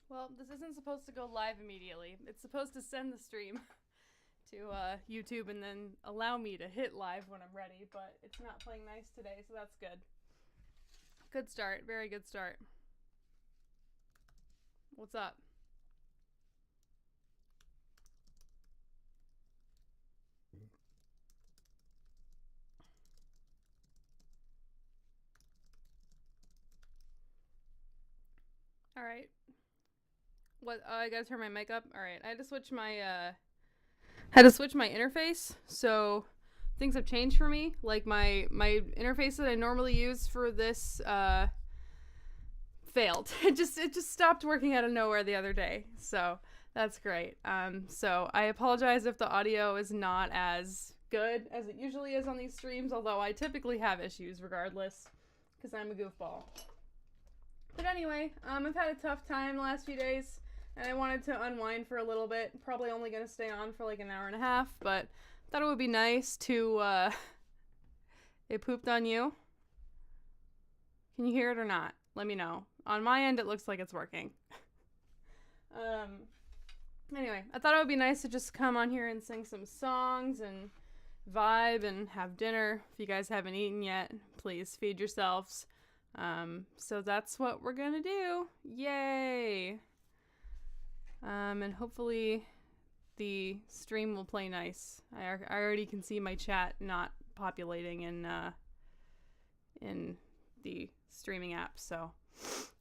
Well, this isn't supposed to go live immediately. It's supposed to send the stream to YouTube and then allow me to hit live when I'm ready, but it's not playing nice today, so that's good. Good start. Very good start. What's up? All right. What? I gotta turn my mic up. All right. I had to switch my interface. So things have changed for me. Like my interface that I normally use for this failed. It just stopped working out of nowhere the other day. So that's great. So I apologize if the audio is not as good as it usually is on these streams, although I typically have issues regardless, because I'm a goofball. But anyway, I've had a tough time the last few days, and I wanted to unwind for a little bit. Probably only going to stay on for like an hour and a half, but thought it would be nice to, it pooped on you. Can you hear it or not? Let me know. On my end, it looks like it's working. Anyway, I thought it would be nice to just come on here and sing some songs and vibe and have dinner. If you guys haven't eaten yet, please feed yourselves. So that's what we're gonna do. Yay! And hopefully the stream will play nice. I already can see my chat not populating in the streaming app, so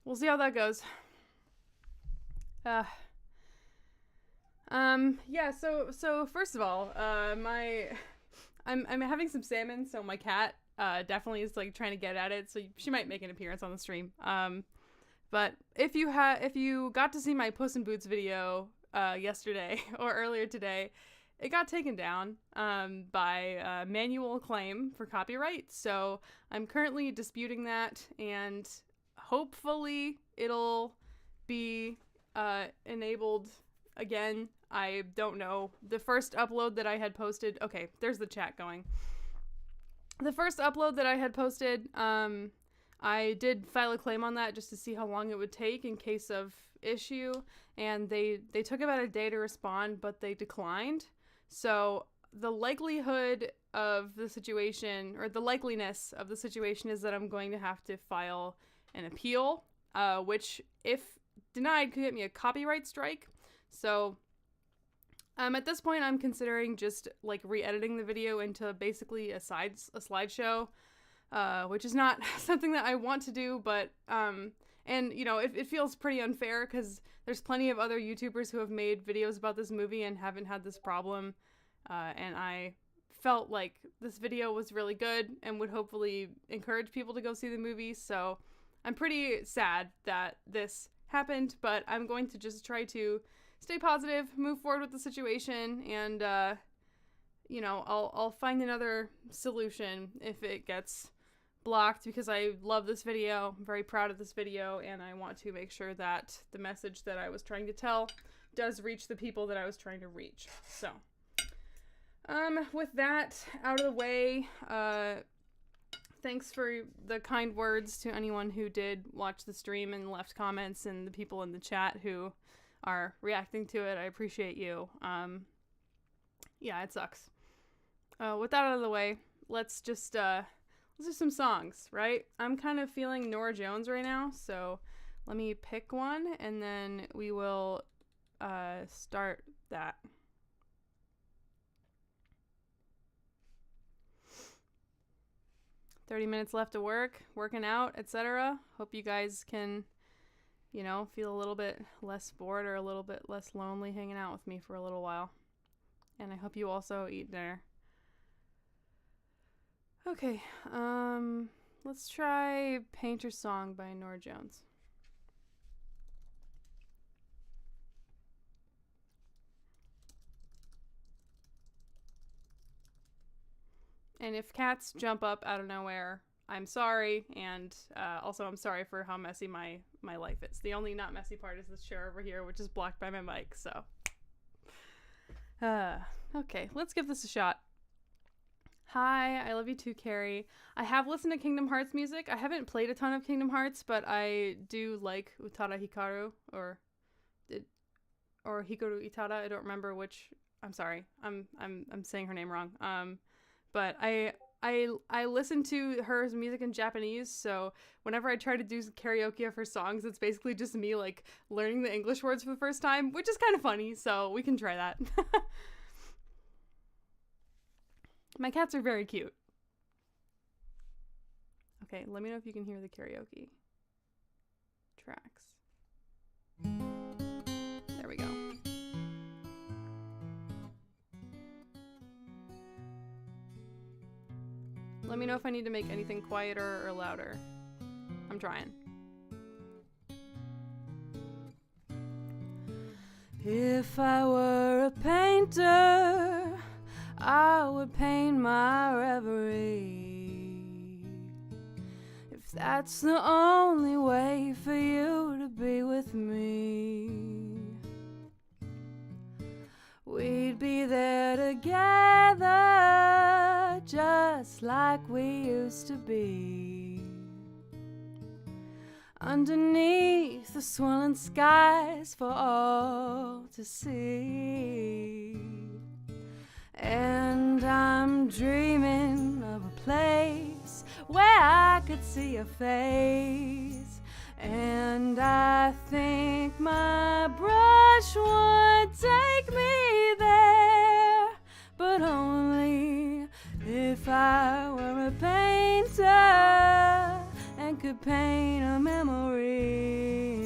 we'll see how that goes. Yeah, so first of all, I'm having some salmon, so my cat definitely is like trying to get at it, so she might make an appearance on the stream. But if you got to see my Puss in Boots video yesterday or earlier today, it got taken down by manual claim for copyright. So I'm currently disputing that, and hopefully it'll be enabled again. I don't know. The first upload that I had posted, okay, there's the chat going. The first upload that I had posted, I did file a claim on that just to see how long it would take in case of issue, and they took about a day to respond, but they declined. So the likelihood of the situation, or the likeliness of the situation, is that I'm going to have to file an appeal, which, if denied, could get me a copyright strike. So at this point, I'm considering just like re-editing the video into basically a slideshow, which is not something that I want to do, but and you know, it feels pretty unfair because there's plenty of other YouTubers who have made videos about this movie and haven't had this problem, and I felt like this video was really good and would hopefully encourage people to go see the movie. So I'm pretty sad that this happened, but I'm going to just try to stay positive, move forward with the situation, and you know, I'll find another solution if it gets blocked, because I love this video. I'm very proud of this video, and I want to make sure that the message that I was trying to tell does reach the people that I was trying to reach. So with that out of the way, thanks for the kind words to anyone who did watch the stream and left comments, and the people in the chat who are reacting to it. I appreciate you. Yeah, it sucks. With that out of the way, let's do some songs, right? I'm kind of feeling Norah Jones right now, so let me pick one, and then we will start that. "30 minutes left to working out, etc. Hope you guys can, you know, feel a little bit less bored or a little bit less lonely hanging out with me for a little while. And I hope you also eat dinner. Okay, let's try Painter's Song by Norah Jones. And if cats jump up out of nowhere, I'm sorry, and also I'm sorry for how messy my life is. The only not messy part is this chair over here, which is blocked by my mic, so. Okay, let's give this a shot. Hi, I love you too, Carrie. I have listened to Kingdom Hearts music. I haven't played a ton of Kingdom Hearts, but I do like Utada Hikaru, or or Hikaru Itada. I don't remember which. I'm sorry. I'm saying her name wrong. But I listen to her music in Japanese, so whenever I try to do karaoke of her songs, it's basically just me like learning the English words for the first time, which is kind of funny, so we can try that. My cats are very cute. Okay, let me know if you can hear the karaoke tracks. There we go. Let me know if I need to make anything quieter or louder. I'm trying. If I were a painter, I would paint my reverie. If that's the only way for you to be with me, we'd be there together, just like we used to be. Underneath the swollen skies for all to see. And I'm dreaming of a place where I could see your face. And I think my brush would take me there, but only if I were a painter and could paint a memory.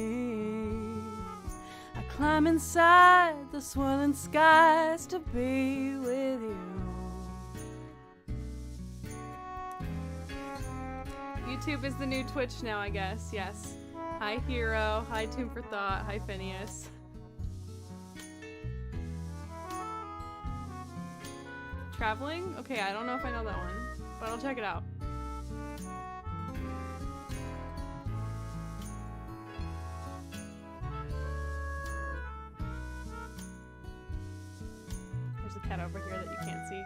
I climb inside the swirling skies to be with you. YouTube is the new Twitch now, I guess. Yes. Hi, Hero. Hi, Tomb for Thought. Hi, Phineas. Traveling? Okay, I don't know if I know that one, but I'll check it out. There's a cat over here that you can't see.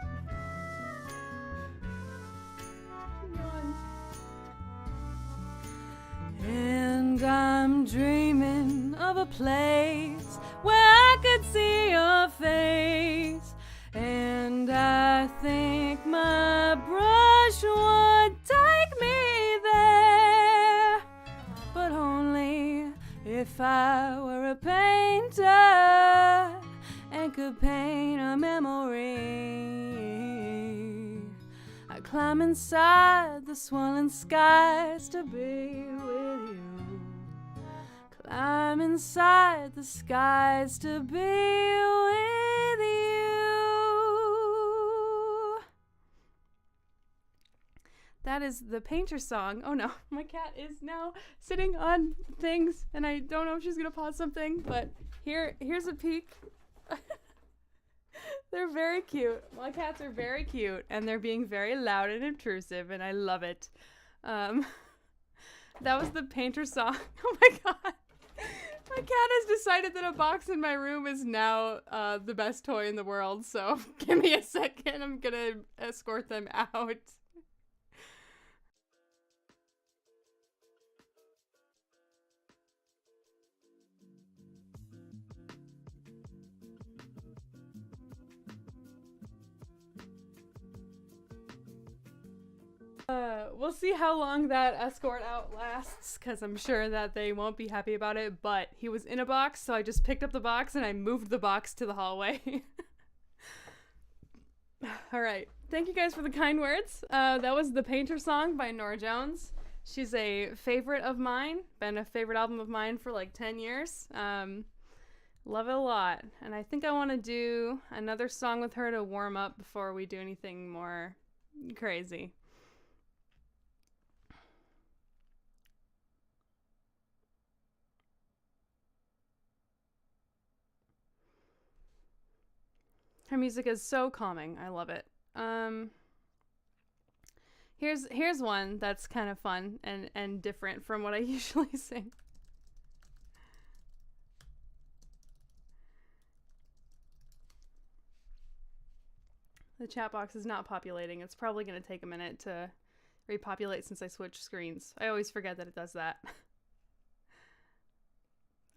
And I'm dreaming of a place where I could see your face. And I think my brush would take me there, but only if I were a painter and could paint a memory. I climb inside the swollen skies to be with you. Climb inside the skies to be with you. That is the painter song. Oh no, my cat is now sitting on things and I don't know if she's gonna pause something, but here's a peek. They're very cute. My cats are very cute and they're being very loud and intrusive and I love it. That was the painter song. Oh my god. My cat has decided that a box in my room is now the best toy in the world, so give me a second. I'm gonna escort them out. We'll see how long that escort out lasts, because I'm sure that they won't be happy about it, but he was in a box, so I just picked up the box and I moved the box to the hallway. Alright, thank you guys for the kind words. That was The Painter Song by Norah Jones. She's a favorite of mine, been a favorite album of mine for like 10 years. Love it a lot, and I think I want to do another song with her to warm up before we do anything more crazy. Her music is so calming. I love it. Here's one that's kind of fun and different from what I usually sing. The chat box is not populating. It's probably going to take a minute to repopulate since I switched screens. I always forget that it does that.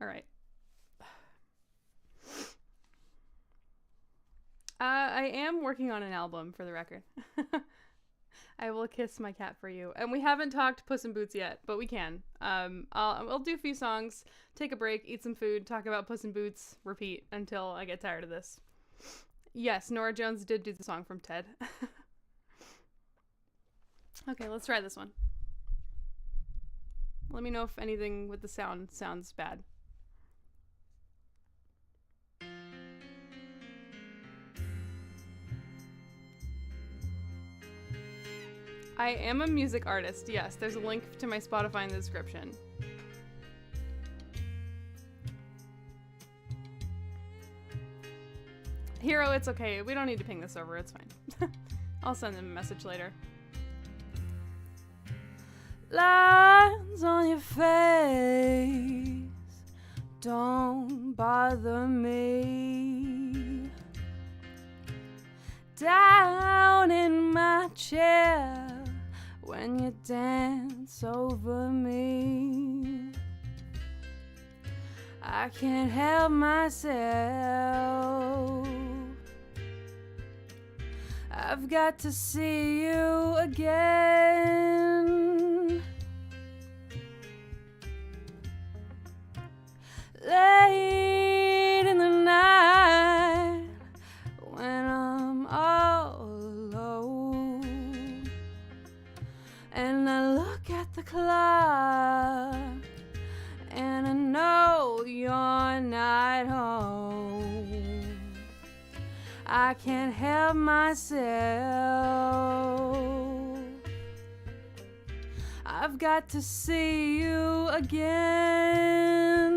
All right. I am working on an album, for the record. I will kiss my cat for you. And we haven't talked Puss in Boots yet, but we can. I'll do a few songs, take a break, eat some food, talk about Puss in Boots, repeat until I get tired of this. Yes, Norah Jones did do the song from Ted. Okay, let's try this one. Let me know if anything with the sound sounds bad. I am a music artist, yes. There's a link to my Spotify in the description. Hero, it's okay. We don't need to ping this over. It's fine. I'll send them a message later. Lines on your face don't bother me. Down in my chair when you dance over me, I can't help myself. I've got to see you again. Late in the night when I'm all alone and I look at the clock and I know you're not home, I can't help myself. I've got to see you again.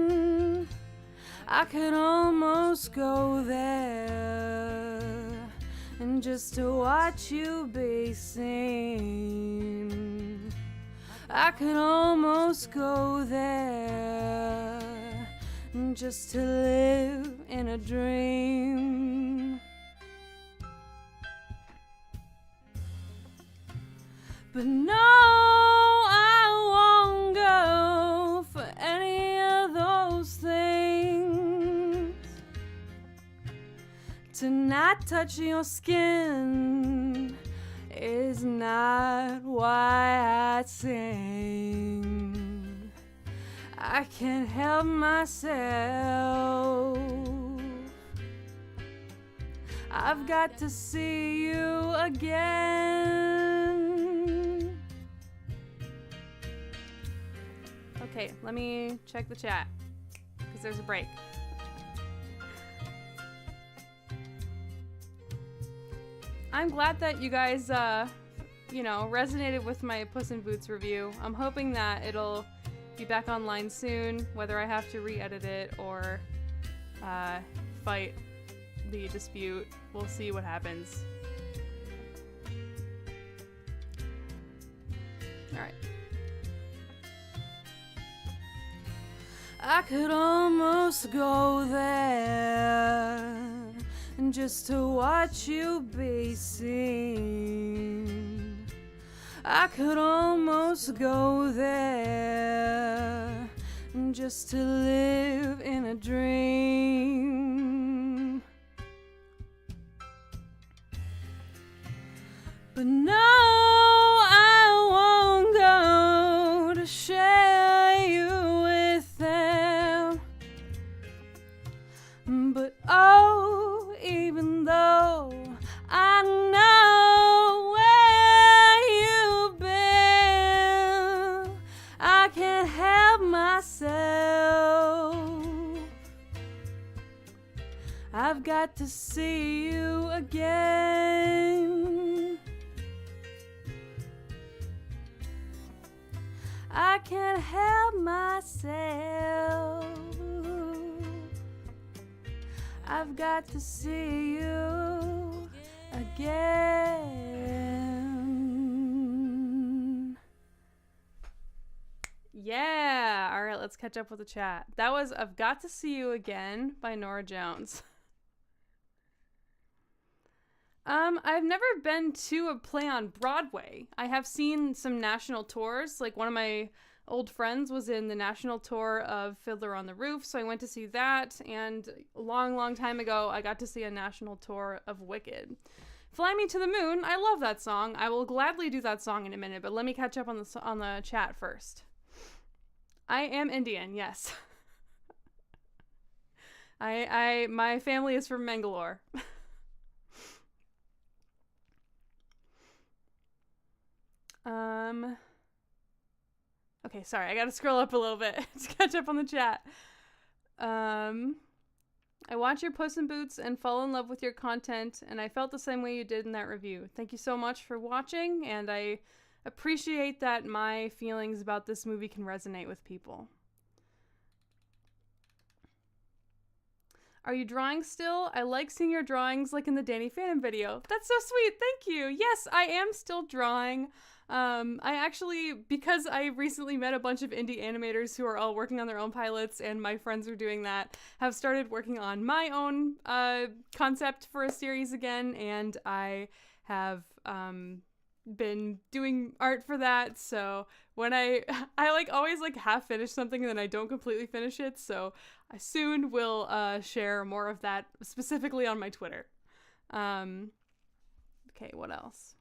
I could almost go there and just to watch you be seen. I could almost go there just to live in a dream. But no, I won't go for any of those things. To not touch your skin is not why I sing. I can't help myself. I've got to see you again. Okay, let me check the chat, because there's a break. I'm glad that you guys, resonated with my Puss in Boots review. I'm hoping that it'll be back online soon, whether I have to re-edit it or fight the dispute. We'll see what happens. Alright. I could almost go there and just to watch you be seen. I could almost go there and just to live in a dream. But no, I won't go to share you with them. But oh, even though I know where you've been, I can't help myself. I've got to see you again. I can't help myself. I've got to see you again. Yeah. All right, let's catch up with the chat. That was I've Got to See You Again by Norah Jones. I've never been to a play on Broadway. I have seen some national tours. Like one of my old friends was in the national tour of Fiddler on the Roof, so I went to see that. And a long, long time ago, I got to see a national tour of Wicked. Fly Me to the Moon, I love that song. I will gladly do that song in a minute, but let me catch up on the chat first. I am Indian, yes. My family is from Mangalore. Okay, sorry, I gotta scroll up a little bit to catch up on the chat. I watch your Puss in Boots and fall in love with your content, and I felt the same way you did in that review. Thank you so much for watching, and I appreciate that my feelings about this movie can resonate with people. Are you drawing still? I like seeing your drawings like in the Danny Phantom video. That's so sweet, thank you. Yes, I am still drawing. I actually, because I recently met a bunch of indie animators who are all working on their own pilots, and my friends are doing that, have started working on my own concept for a series again, and I have been doing art for that. So when I like always like half finish something and then I don't completely finish it, so I soon will share more of that specifically on my Twitter. Okay, what else?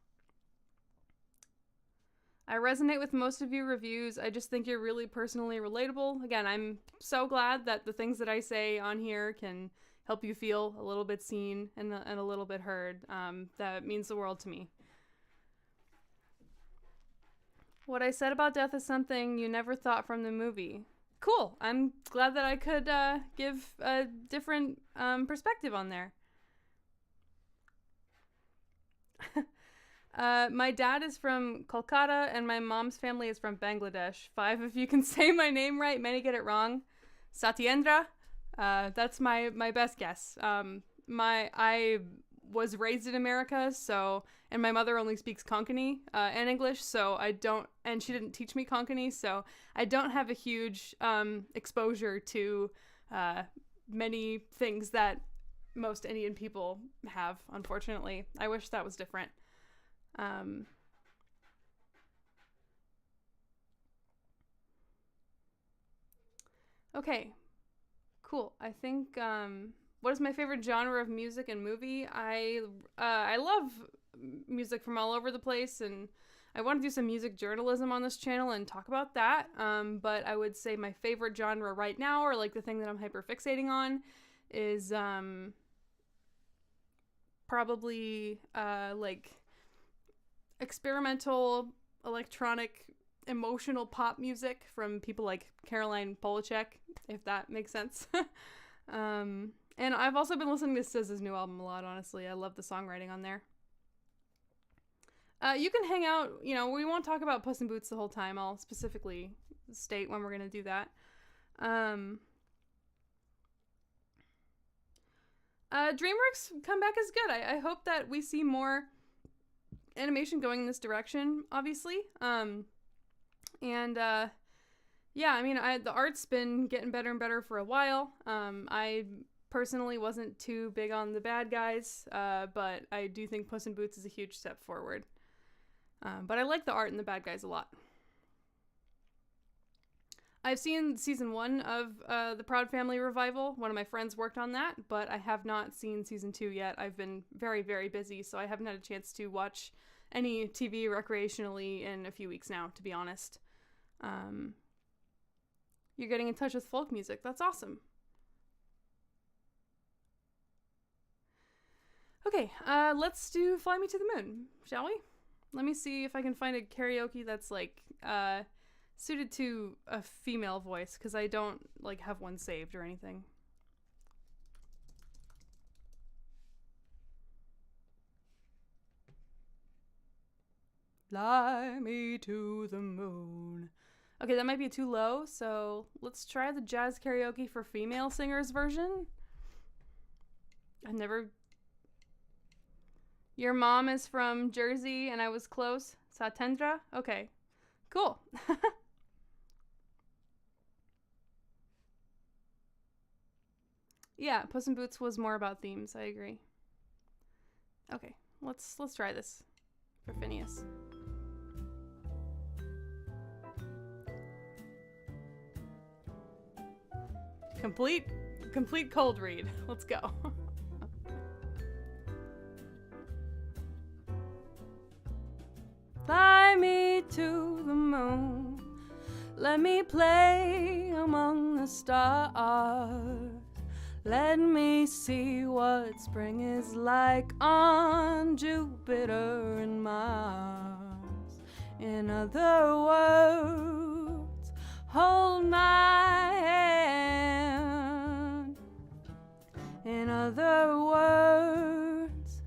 I resonate with most of your reviews. I just think you're really personally relatable. Again, I'm so glad that the things that I say on here can help you feel a little bit seen and a little bit heard. That means the world to me. What I said about death is something you never thought from the movie. Cool. I'm glad that I could give a different perspective on there. My dad is from Kolkata and my mom's family is from Bangladesh. 5 if you can say my name right, many get it wrong. Satyendra. That's my best guess. I was raised in America, so, and my mother only speaks Konkani and English, so and she didn't teach me Konkani, so I don't have a huge exposure to many things that most Indian people have, unfortunately. I wish that was different. Okay, cool. I think, what is my favorite genre of music and movie? I love music from all over the place, and I want to do some music journalism on this channel and talk about that. But I would say my favorite genre right now, or like the thing that I'm hyper fixating on, is probably like experimental electronic emotional pop music from people like Caroline Polachek, if that makes sense. And I've also been listening to SZA's new album a lot, honestly. I love the songwriting on there. You can hang out, we won't talk about Puss in Boots the whole time. I'll specifically state when we're going to do that. DreamWorks comeback is good. I hope that we see more animation going in this direction, obviously. The art's been getting better and better for a while. I personally wasn't too big on the bad guys, but I do think Puss in Boots is a huge step forward. But I like the art and the bad guys a lot. I've seen season 1 of the Proud Family revival. One of my friends worked on that, but I have not seen season 2 yet. I've been very, very busy, so I haven't had a chance to watch any TV recreationally in a few weeks now, to be honest. You're getting in touch with folk music. That's awesome. Okay, let's do Fly Me to the Moon, shall we? Let me see if I can find a karaoke that's like suited to a female voice, because I don't like have one saved or anything. Fly me to the moon. Okay, that might be too low, so let's try the jazz karaoke for female singers version. I've never... Your mom is from Jersey and I was close. Satendra? Okay, cool. Yeah, Puss in Boots was more about themes, I agree. Okay, let's try this for Phineas. Complete cold read. Let's go. Fly me to the moon. Let me play among the stars. Let me see what spring is like on Jupiter and Mars. In other words, hold my hand. In other words,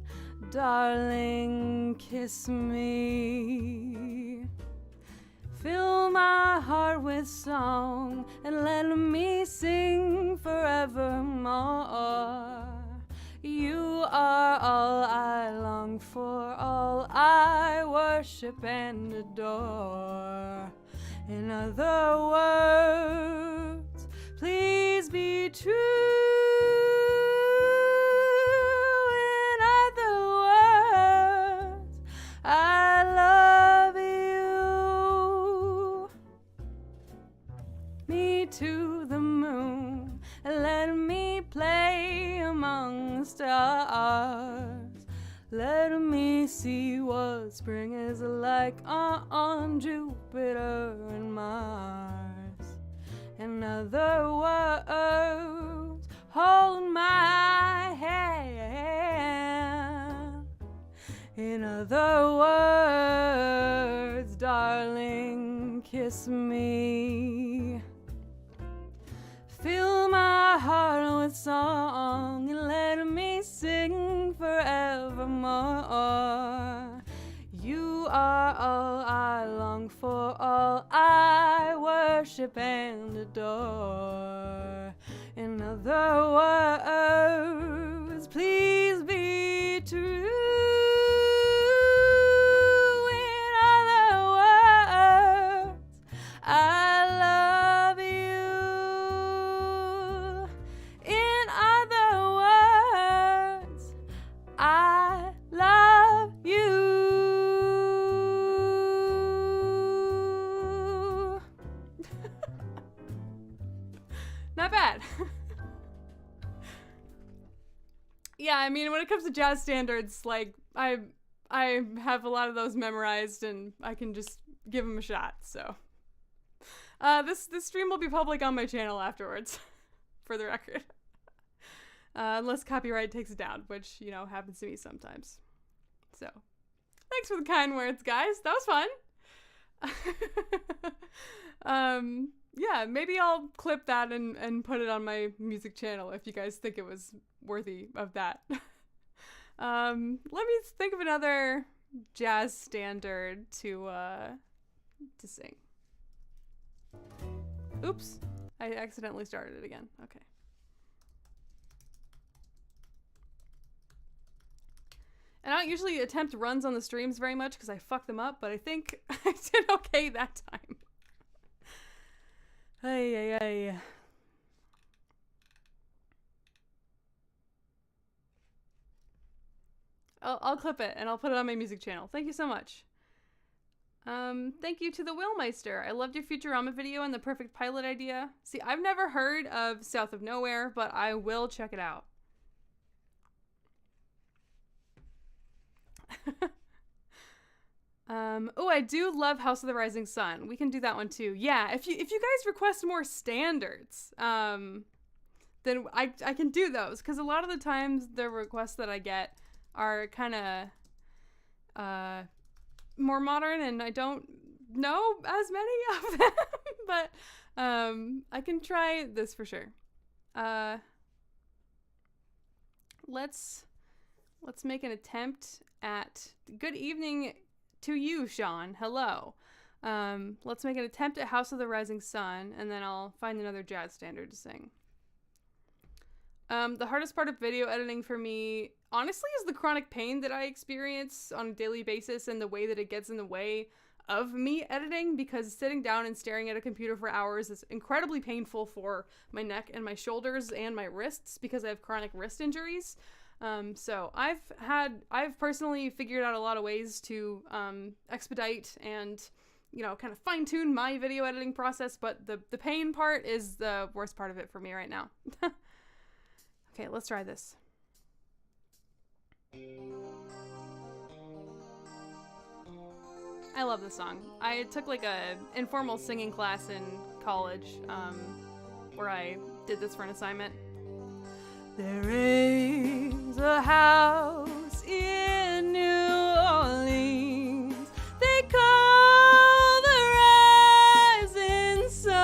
darling, kiss me. Fill my heart with song and let me sing forevermore. You are all I long for, all I worship and adore. In other words, please be true. In other words, I love you. Me to the moon, and let me play among the stars. Let me see what spring is like on Jupiter and Mars. In other words, hold my hand. In other words, darling, kiss me. Fill my heart with song and let me sing forevermore. You are all I long for, all I worship and adore. In other words, please be true. In other words, I love you. In other words, I love you. Not bad. Yeah, I mean, when it comes to jazz standards, like, I have a lot of those memorized, and I can just give them a shot, so. This stream will be public on my channel afterwards, for the record. Unless copyright takes it down, which, you know, happens to me sometimes. So, thanks for the kind words, guys. That was fun. Yeah, maybe I'll clip that and put it on my music channel if you guys think it was worthy of that. Let me think of another jazz standard to sing. Oops, I accidentally started it again. Okay. And I don't usually attempt runs on the streams very much because I fuck them up, but I think I did okay that time. Hey. I'll clip it and I'll put it on my music channel. Thank you so much. Thank you to the Willmeister. I loved your Futurama video and the perfect pilot idea. See, I've never heard of South of Nowhere, but I will check it out. Oh, I do love House of the Rising Sun. We can do that one too. Yeah, if you guys request more standards, then I can do those, because a lot of the times the requests that I get are kind of more modern, and I don't know as many of them. But I can try this for sure. Let's make an attempt at good evening to you, Sean. Hello. Let's make an attempt at House of the Rising Sun, and then I'll find another jazz standard to sing. The hardest part of video editing for me, honestly, is the chronic pain that I experience on a daily basis and the way that it gets in the way of me editing, because sitting down and staring at a computer for hours is incredibly painful for my neck and my shoulders and my wrists because I have chronic wrist injuries. So I've personally figured out a lot of ways to expedite and you know, kind of fine-tune my video editing process, but the pain part is the worst part of it for me right now. Okay, let's try this. I love this song. I took like a informal singing class in college, where I did this for an assignment. There is a house in New Orleans they call the rising sun,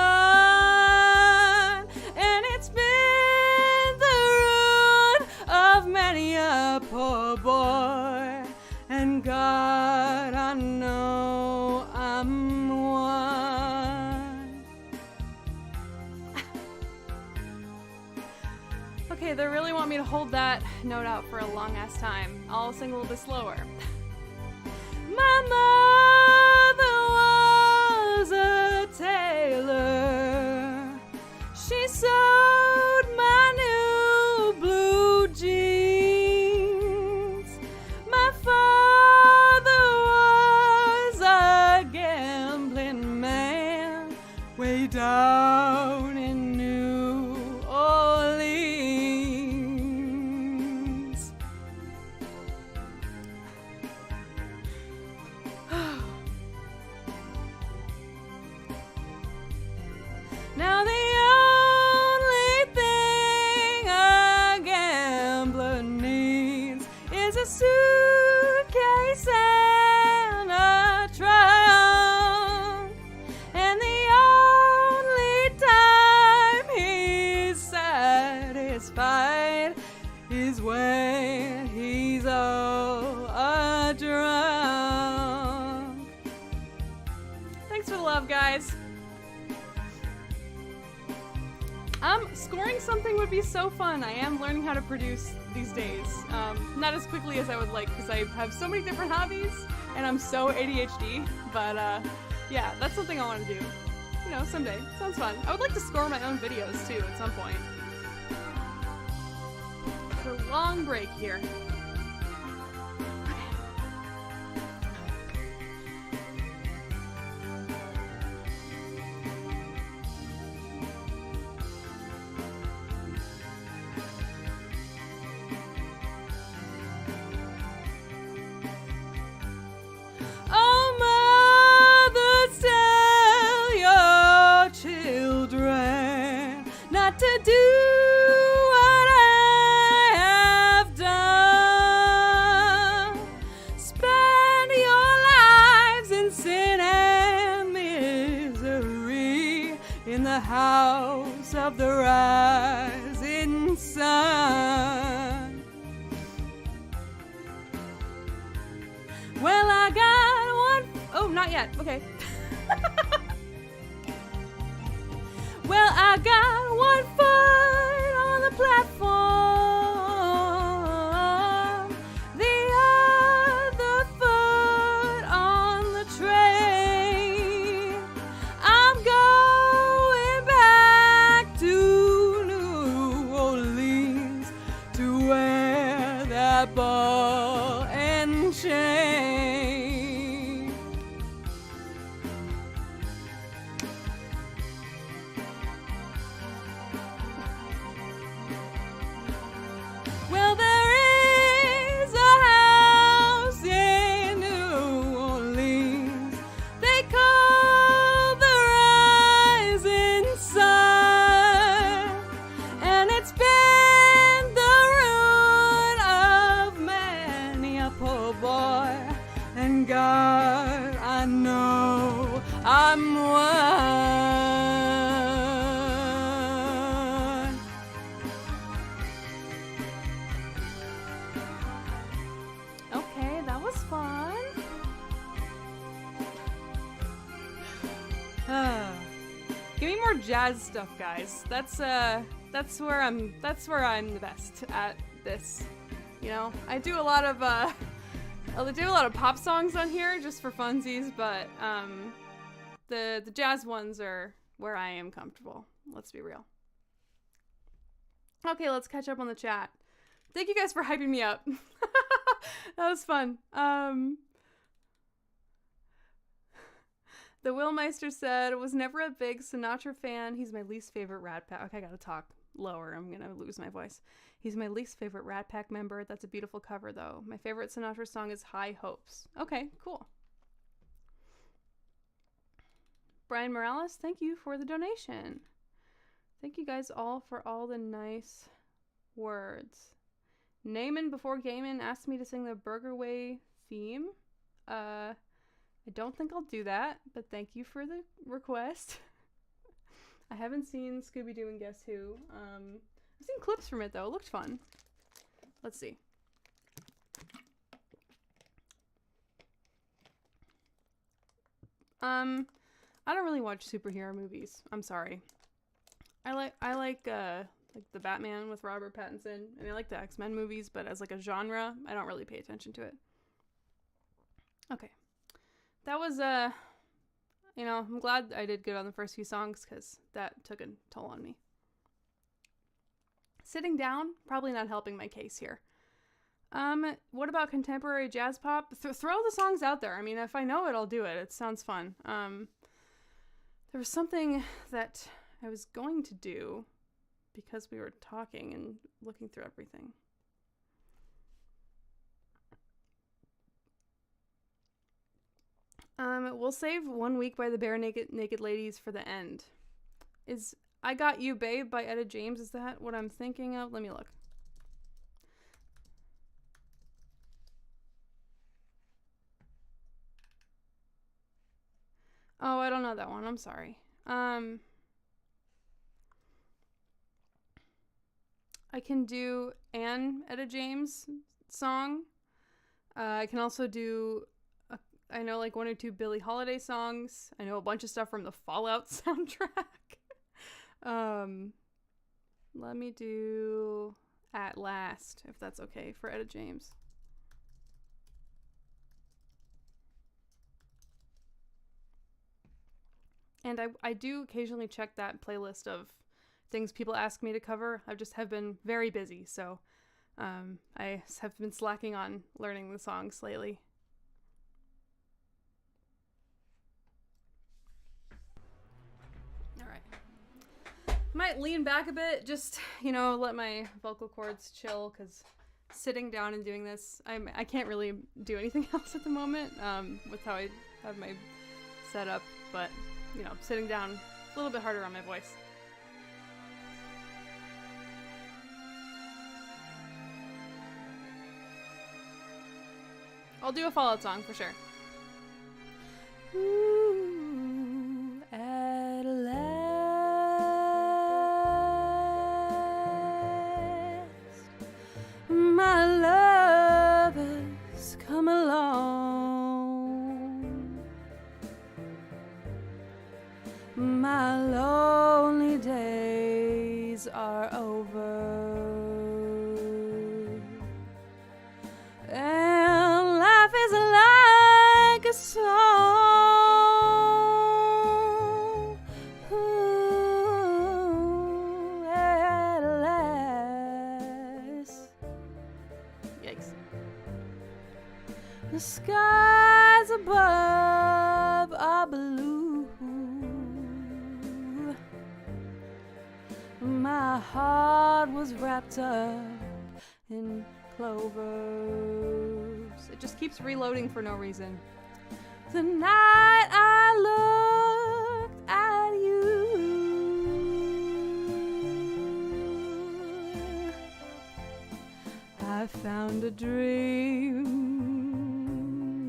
and it's been the ruin of many a poor boy, and God, I know I'm one. Okay, they really want me to hold that note out for a long ass time. I'll sing a little bit slower. My mother was a tailor. She sewed my new blue jeans. My father was a gambling man way down in New Orleans. Now the only thing a gambler needs is a suitcase and a trunk, and the only time he's satisfied is when he's all drunk. Thanks for the love, guys. Scoring something would be so fun. I am learning how to produce these days. Not as quickly as I would like because I have so many different hobbies and I'm so ADHD. But yeah, that's something I want to do. You know, someday. Sounds fun. I would like to score my own videos too at some point. It's a long break here. To do what I have done. Spend your lives in sin and misery in the house of the rising sun. Well, I got one. Oh, not yet. Okay. Well, I got one foot on the platform, the other foot on the train. I'm going back to New Orleans to wear that ball and chain. Well, there is a house in New Orleans they call the rising sun, and it's been the ruin of many a poor boy, and God, I know I'm one. Fun. Give me more jazz stuff, guys. That's where I'm the best at this. You know, I do a lot of pop songs on here just for funsies, but the jazz ones are where I am comfortable. Let's be real. Okay, let's catch up on the chat. Thank you guys for hyping me up. That was fun. The Willmeister said, was never a big Sinatra fan. He's my least favorite Rat Pack. Okay, I gotta talk lower. I'm gonna lose my voice. He's my least favorite Rat Pack member. That's a beautiful cover, though. My favorite Sinatra song is High Hopes. Okay, cool. Brian Morales, thank you for the donation. Thank you guys all for all the nice words. Naaman before Gaiman asked me to sing the Burger Way theme. I don't think I'll do that, but thank you for the request. I haven't seen Scooby-Doo and Guess Who. I've seen clips from it, though. It looked fun. Let's see. I don't really watch superhero movies. I'm sorry. I like the Batman with Robert Pattinson, and I like the X-Men movies, but as like a genre, I don't really pay attention to it. Okay. That was, I'm glad I did good on the first few songs, because that took a toll on me. Sitting down, probably not helping my case here. What about contemporary jazz pop? Throw the songs out there. I mean, if I know it, I'll do it. It sounds fun. There was something that I was going to do because we were talking and looking through everything. We'll save 1 Week by the Bare Naked Ladies for the end. Is I Got You Babe by Etta James, is that what I'm thinking of? Let me look. Oh, I don't know that one. I'm sorry. I can do an Etta James song. I can also do, I know like 1 or 2 Billie Holiday songs. I know a bunch of stuff from the Fallout soundtrack. Let me do At Last, if that's okay, for Etta James. And I do occasionally check that playlist of things people ask me to cover. I just have been very busy, so I have been slacking on learning the songs lately. All right. Might lean back a bit, just, let my vocal cords chill, because sitting down and doing this, I can't really do anything else at the moment with how I have my setup, but sitting down, a little bit harder on my voice. I'll do a Fallout song for sure. Ooh, at last, my love has come along. My lonely days are over, and life is like a song. Ooh, at last. Yikes. The skies above are blue. My heart was wrapped up in clovers. It just keeps reloading for no reason. The night I looked at you, I found a dream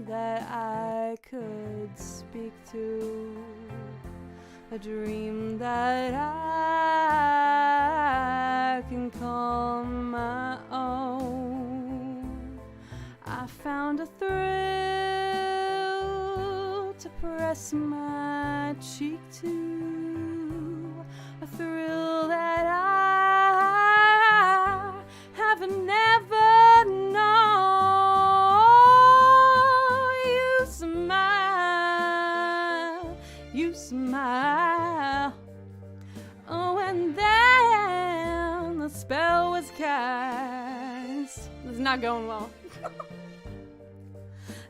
that I could speak to. A dream that I can call my own. I found a thrill to press my cheek to, a thrill that I have never known. You smile, oh, and then the spell was cast. This is not going well.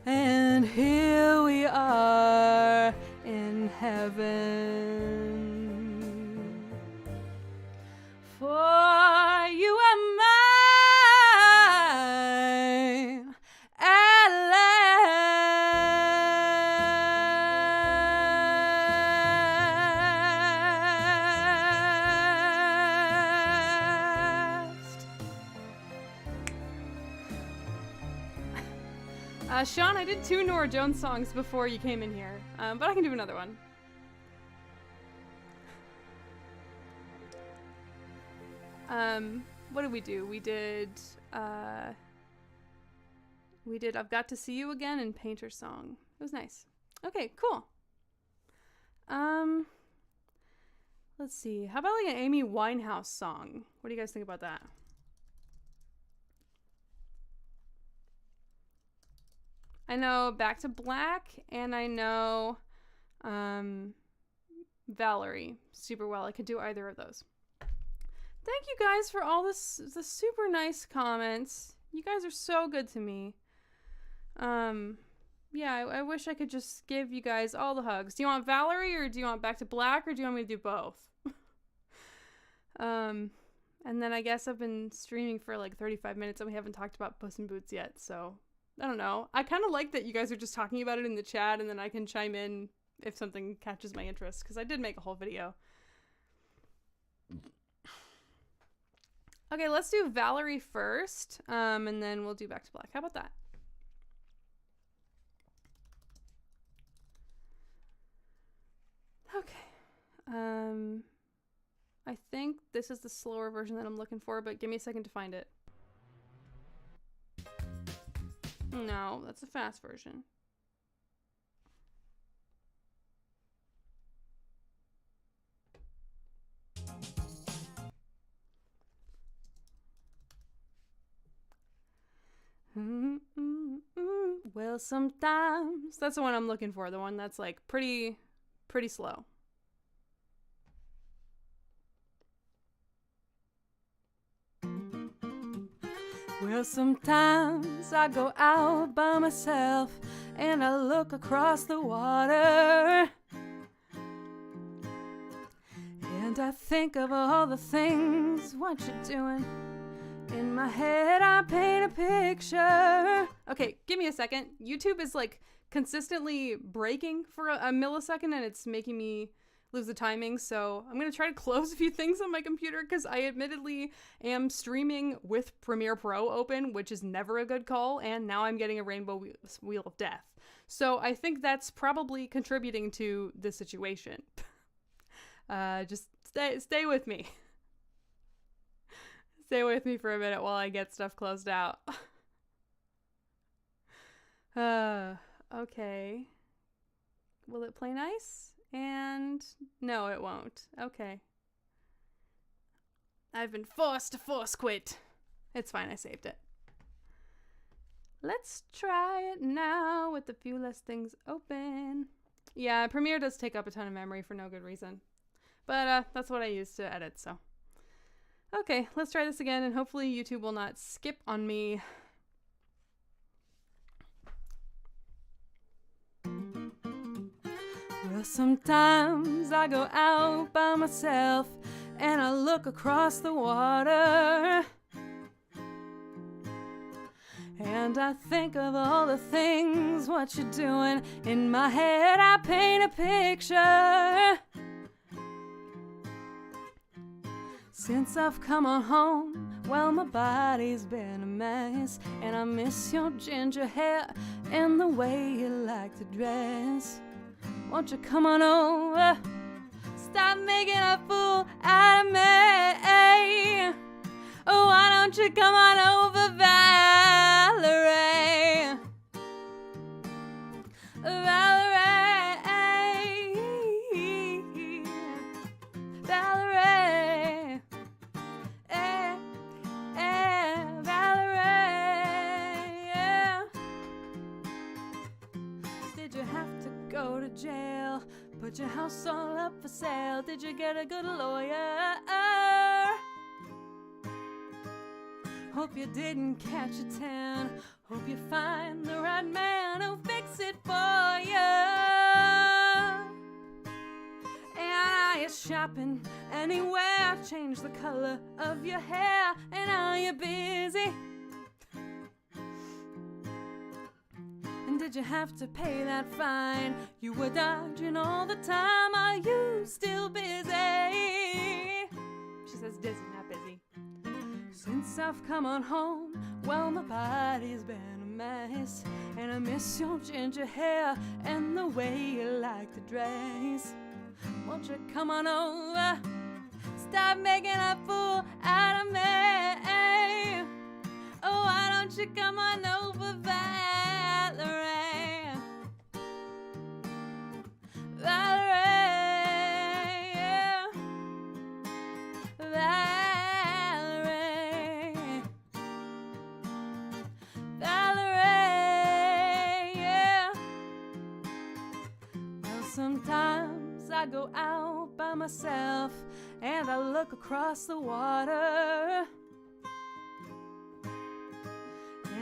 And here we are in heaven. For you are mine at last. Sean, I did 2 Norah Jones songs before you came in here, but I can do another one. What did we do? We did I've Got to See You Again and Painter Song. It was nice. Okay, cool. Let's see. How about like an Amy Winehouse song? What do you guys think about that? I know Back to Black, and I know Valerie super well. I could do either of those. Thank you guys for all the super nice comments. You guys are so good to me. Yeah, I wish I could just give you guys all the hugs. Do you want Valerie, or do you want Back to Black, or do you want me to do both? And then I guess I've been streaming for like 35 minutes and we haven't talked about Puss in Boots yet, so I don't know. I kind of like that you guys are just talking about it in the chat, and then I can chime in if something catches my interest, because I did make a whole video. Okay, let's do Valerie first, and then we'll do Back to Black. How about that? Okay. I think this is the slower version that I'm looking for, but give me a second to find it. No, that's the fast version. Well, sometimes that's the one I'm looking for. The one that's like pretty slow. Well, sometimes I go out by myself and I look across the water, and I think of all the things what you're doing. In my head, I paint a picture. Okay, give me a second. YouTube is like consistently breaking for a millisecond, and it's making me lose the timing. So I'm going to try to close a few things on my computer, because I admittedly am streaming with Premiere Pro open, which is never a good call. And now I'm getting a rainbow wheel of death. So I think that's probably contributing to the situation. Just stay with me. Stay with me for a minute while I get stuff closed out. Okay. Will it play nice? And no, it won't. Okay. I've been forced to force quit. It's fine, I saved it. Let's try it now with a few less things open. Yeah, Premiere does take up a ton of memory for no good reason. But that's what I use to edit, so. Okay, let's try this again, and hopefully YouTube will not skip on me. Well, sometimes I go out by myself and I look across the water, and I think of all the things what you're doing. In my head, I paint a picture. Since I've come on home, well, my body's been a mess, and I miss your ginger hair and the way you like to dress. Won't you come on over? Stop making a fool out of me. Oh, why don't you come on over, Valerie? Valerie. Valerie. Valerie. Did you have to go to jail? Put your house all up for sale? Did you get a good lawyer? Hope you didn't catch a tan. Hope you find the right man who'll fix it for you. you shopping anywhere? Change the color of your hair, and are you busy? And did you have to pay that fine? You were dodging all the time. Are you still busy? She says dizzy, not busy. Since I've come on home, well, my body's been a mess, and I miss your ginger hair and the way you like to dress. Won't you come on over? Stop making a fool out of me. Oh, why don't you come on over, Valerie? Valerie, yeah. Valerie, Valerie, yeah. Well, sometimes I go out by myself and I look across the water,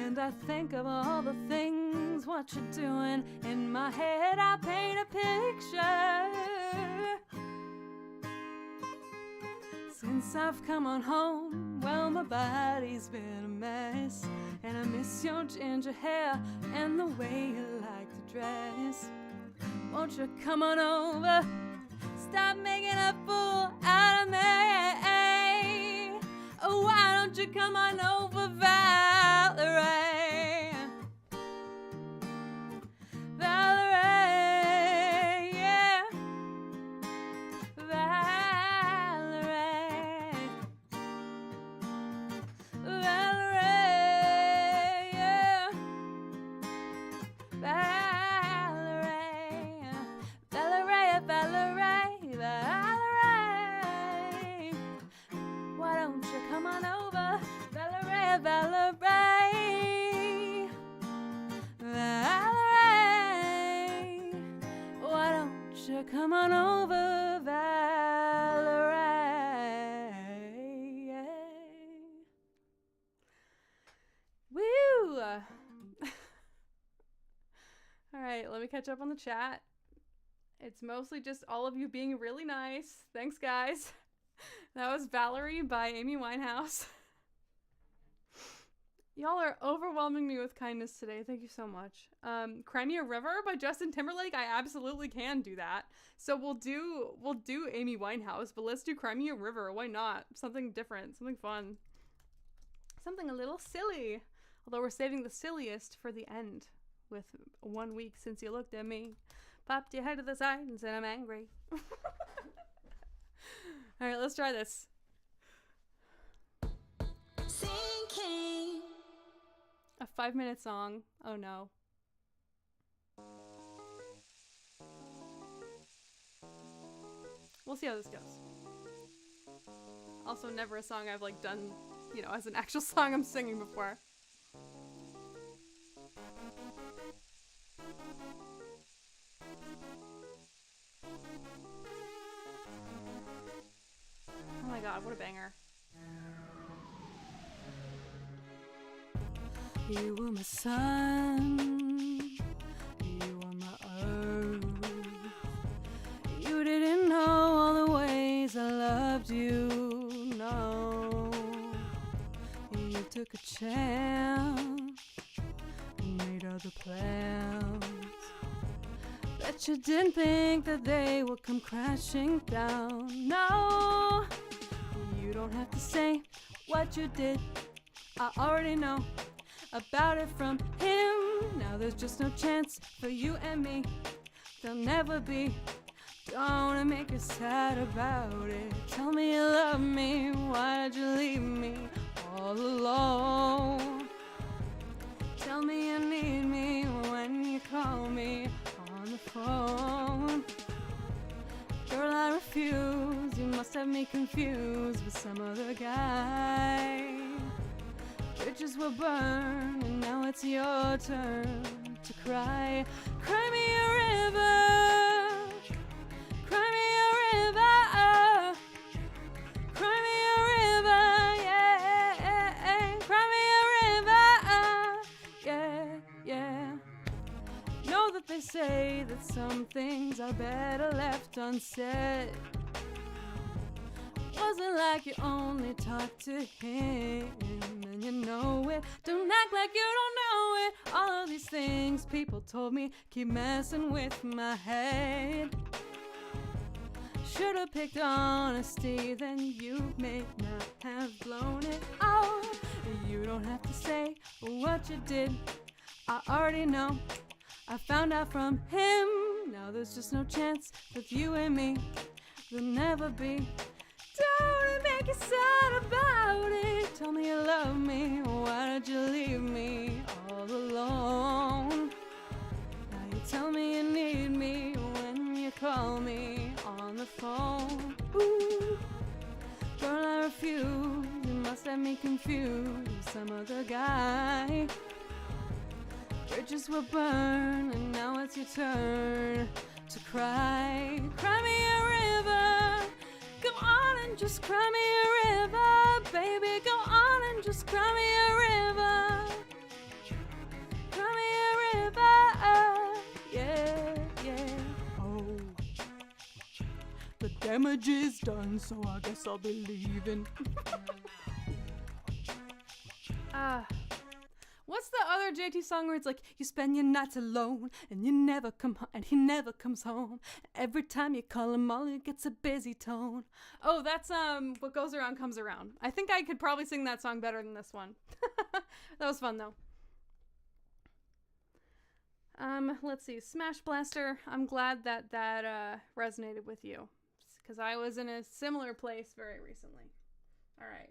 and I think of all the things what you're doing. In my head I paint a picture. Since I've come on home, well, my body's been a mess, and I miss your ginger hair and the way you like to dress. Won't you come on over? Stop making a fool out of me. Oh, why don't you come on over, Valerie? Valerie, yeah. Valerie. Valerie, yeah. Valerie. Valerie, Valerie, Valerie. Why don't you come on over, Valerie, Valerie, Valerie. Why don't you come on over, Valerie? Woo! All right, let me catch up on the chat. It's mostly just all of you being really nice. Thanks, guys. That was Valerie by Amy Winehouse. Y'all are overwhelming me with kindness today. Thank you so much. Cry Me a River by Justin Timberlake. I absolutely can do that. So we'll do Amy Winehouse, but let's do Cry Me a River. Why not? Something different, something fun, something a little silly. Although we're saving the silliest for the end, with 1 week since you looked at me. Popped your head to the side and said I'm angry. All right, let's try this. Sinking. A 5-minute song. Oh no. We'll see how this goes. Also, never a song I've done, as an actual song I'm singing before. Oh my god, what a banger. You were my sun, you were my earth. You didn't know all the ways I loved you, no. You took a chance, made other plans. Bet you didn't think that they would come crashing down. No, you don't have to say what you did. I already know about it from him. Now there's just no chance for you and me. There'll never be. Don't wanna make you sad about it. Tell me you love me. Why'd you leave me all alone? Tell me you need me when you call me on the phone. Girl, I refuse. You must have me confused with some other guy. Bridges were burned, and now it's your turn to cry. Cry me a river. Cry me a river. Cry me a river, yeah. Cry me a river, yeah. Know that they say that some things are better left unsaid. wasn't like you only talked to him, and you know it. Don't act like you don't know it. All of these things people told me keep messing with my head. Should've picked honesty, then you may not have blown it out. You don't have to say what you did, I already know. I found out from him. Now there's just no chance with you and me. There'll never be. Don't make you sad about it. Tell me you love me. Why did you leave me all alone? Now you tell me you need me when you call me on the phone. Ooh, girl, I refuse. You must have me confused with some other guy. Bridges were burned, and now it's your turn to cry. Cry me a river. Go on and just cry me a river. Baby, go on and just cry me a river. Cry me a river. Yeah, yeah. Oh, the damage is done, so I guess I'll be leaving. What's the other JT song where it's like, you spend your nights alone and you never come home, and he never comes home. Every time you call him, all he gets a busy tone. Oh, that's What Goes Around Comes Around. I think I could probably sing that song better than this one. That was fun though. Let's see, Smash Blaster. I'm glad that resonated with you, because I was in a similar place very recently. All right.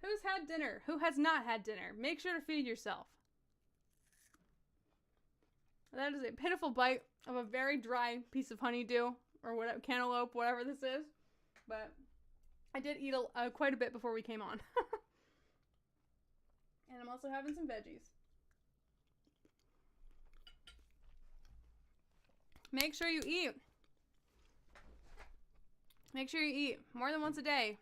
Who's had dinner? Who has not had dinner? Make sure to feed yourself. That is a pitiful bite of a very dry piece of honeydew, or whatever, cantaloupe, whatever this is. But I did eat quite a bit before we came on. And I'm also having some veggies. Make sure you eat. Make sure you eat more than once a day.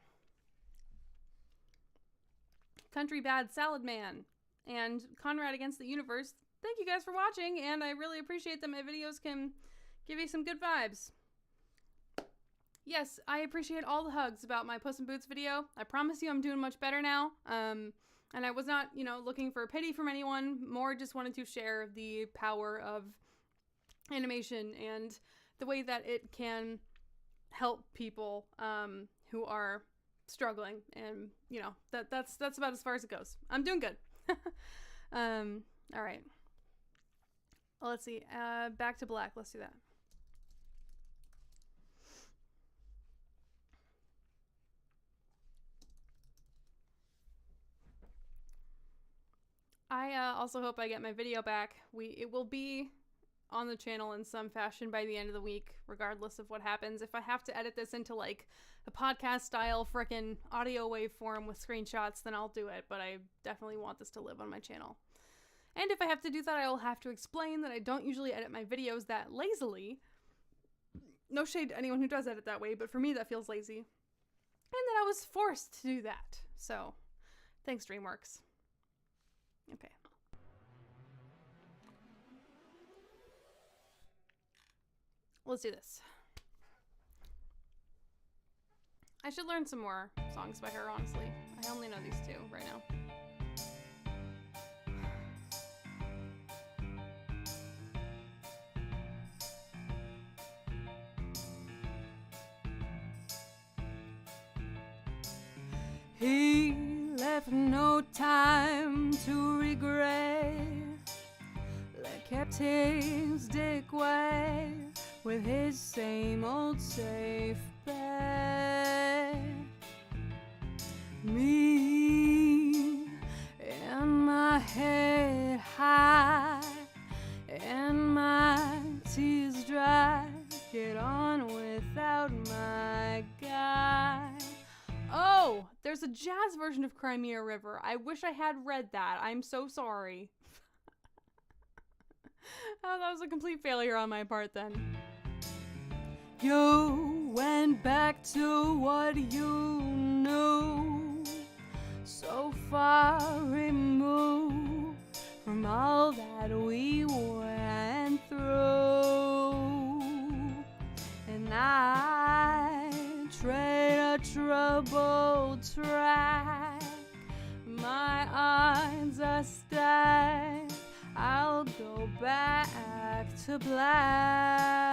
Country Bad Salad Man and Conrad Against the Universe. Thank you guys for watching, and I really appreciate that my videos can give you some good vibes. Yes, I appreciate all the hugs about my Puss in Boots video. I promise you I'm doing much better now. And I was not, looking for pity from anyone, more just wanted to share the power of animation and the way that it can help people who are struggling, and that's about as far as it goes. I'm doing good. All right, well, let's see, Back to Black. Let's do that. I also hope I get my video back. It will be on the channel in some fashion by the end of the week, regardless of what happens. If I have to edit this into like a podcast style frickin' audio waveform with screenshots, then I'll do it, but I definitely want this to live on my channel. And if I have to do that, I will have to explain that I don't usually edit my videos that lazily. No shade to anyone who does edit that way, but for me that feels lazy. And that I was forced to do that. So, thanks DreamWorks. Okay. Let's do this. I should learn some more songs by her, honestly. I only know these two right now. He left no time to regret. Kept his dick wet with his same old safe bet. Me and my head high and my tears dry. Get on without my guy. Oh, there's a jazz version of Cry Me a River. I wish I had read that. I'm so sorry. Oh, that was a complete failure on my part then. You went back to what you knew, so far removed from all that we went through. And I trade a trouble just died, I'll go back to black.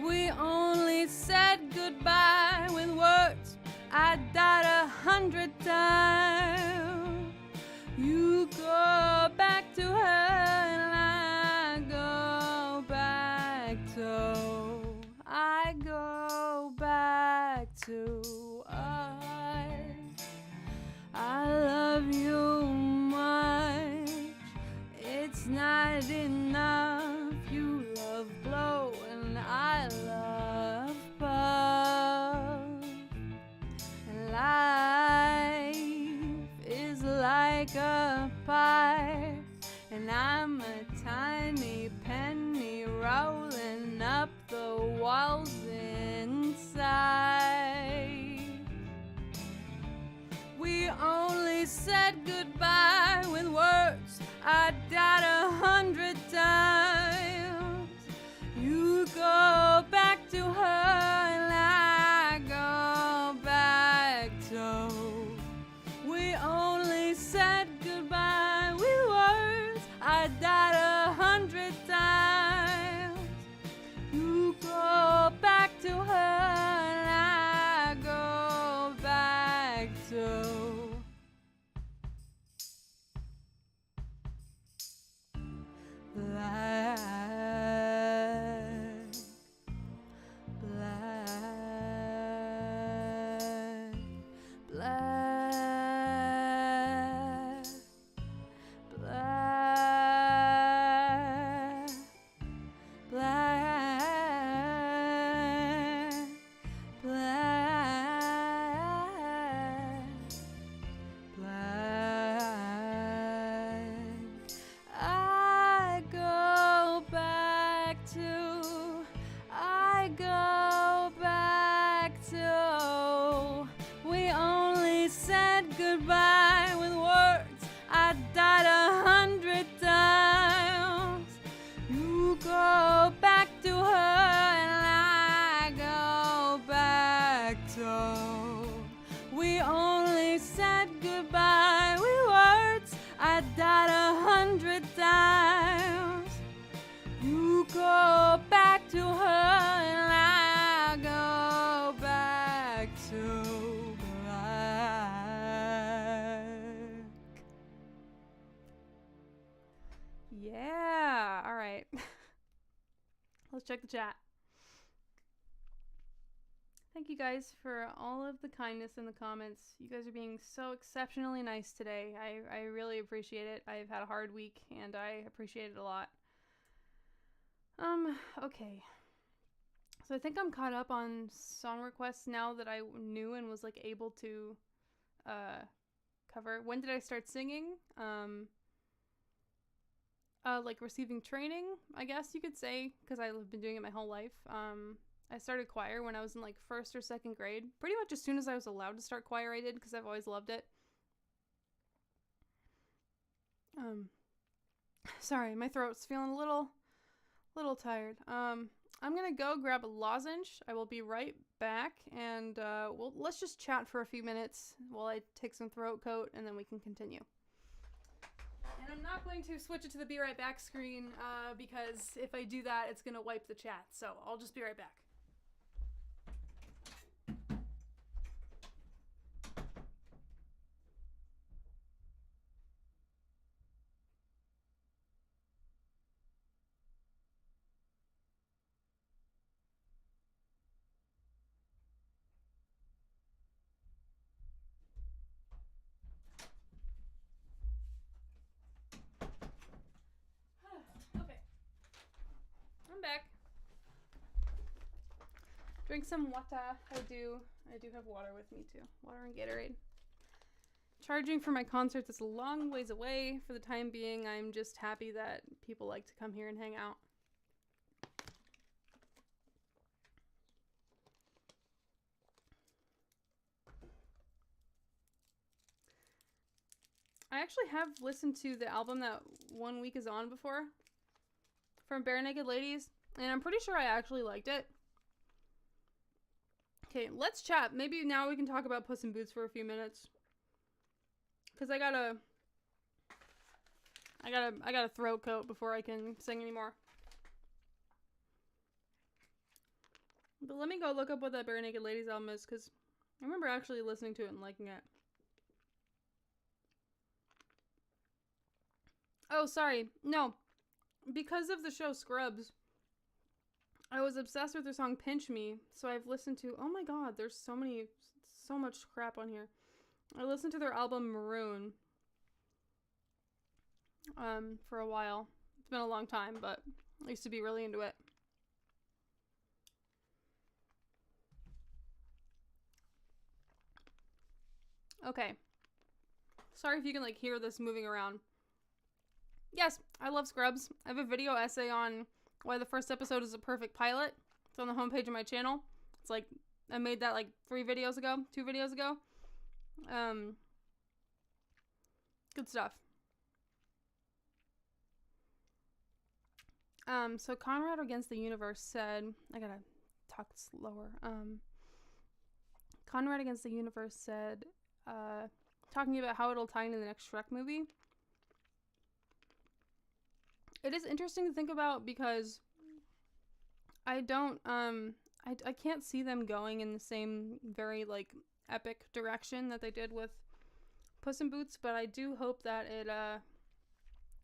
We only said goodbye with words I died 100 times. You go back to her and I go back to, I go back to us. I love you much, it's not enough. You love blow and I love puff. And life is like a pie, and I'm a tiny penny rolling up the walls inside. We only said goodbye with words I died 100 times. You go back to her and I go back to. We only said goodbye with words I died 100 times. You go back to her and I go back to. Black, black, black, black, black, black, black. I go back to, we only said goodbye with words I died 100 times. You go back to her and I go back to. We only said goodbye with words I died 100 times. You go back to her and I go back to black. Yeah, all right. Let's check the chat. Thank you guys for all of the kindness in the comments. You guys are being so exceptionally nice today. I really appreciate it. I've had a hard week and I appreciate it a lot. Okay. So I think I'm caught up on song requests now that I knew and was like able to cover. When did I start singing? Like receiving training, I guess you could say, because I've been doing it my whole life. I started choir when I was in like 1st or 2nd grade. Pretty much as soon as I was allowed to start choir, I did, because I've always loved it. Sorry, my throat's feeling a little tired. I'm gonna go grab a lozenge. I will be right back, and let's just chat for a few minutes while I take some throat coat, and then we can continue. And I'm not going to switch it to the be right back screen, because if I do that, it's gonna wipe the chat. So I'll just be right back. Okay. I'm back. Drink some water. I do have water with me too. Water and Gatorade. Charging for my concerts is a long ways away. For the time being, I'm just happy that people like to come here and hang out. I actually have listened to the album that 1 Week is On before, from Bare Naked Ladies, and I'm pretty sure I actually liked it. Okay, let's chat. Maybe now we can talk about Puss in Boots for a few minutes. Because I got a throat coat before I can sing anymore. But let me go look up what that Bare Naked Ladies album is, because I remember actually listening to it and liking it. Oh, sorry. No. Because of the show Scrubs, I was obsessed with their song Pinch Me, so I've listened to... Oh my god, there's so much crap on here. I listened to their album Maroon for a while. It's been a long time, but I used to be really into it. Okay. Sorry if you can, like, hear this moving around. Yes, I love Scrubs. I have a video essay on why the first episode is a perfect pilot. It's on the homepage of my channel. It's like, I made that like 2 videos ago. Good stuff. So Conrad Against the Universe said, I gotta talk slower. Conrad Against the Universe said, talking about how it'll tie into the next Shrek movie. It is interesting to think about because I don't, I can't see them going in the same very, like, epic direction that they did with Puss in Boots, but I do hope that it,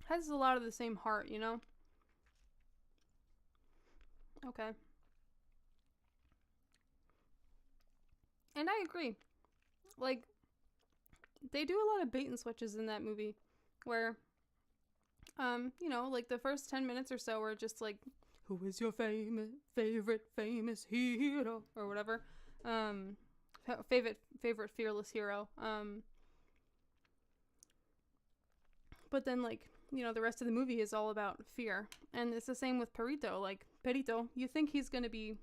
has a lot of the same heart, you know? Okay. And I agree. Like, they do a lot of bait and switches in that movie, where... you know, like the first 10 minutes or so were just like, who is your favorite famous hero? Or whatever. Favorite fearless hero. But then, like, you know, the rest of the movie is all about fear. And it's the same with Perito. Like, Perito, you think he's gonna be,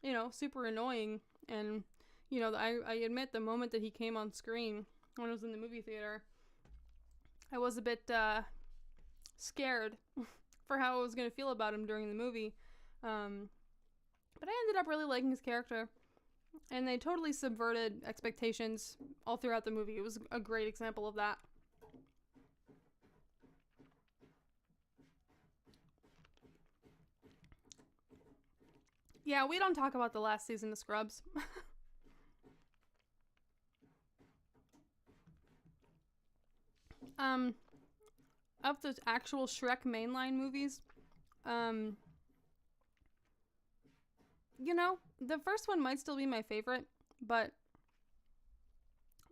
you know, super annoying. And, you know, I admit the moment that he came on screen when I was in the movie theater, I was a bit, scared for how I was going to feel about him during the movie. But I ended up really liking his character. And they totally subverted expectations all throughout the movie. It was a great example of that. Yeah, we don't talk about the last season of Scrubs. Of the actual Shrek mainline movies, you know, the first one might still be my favorite, but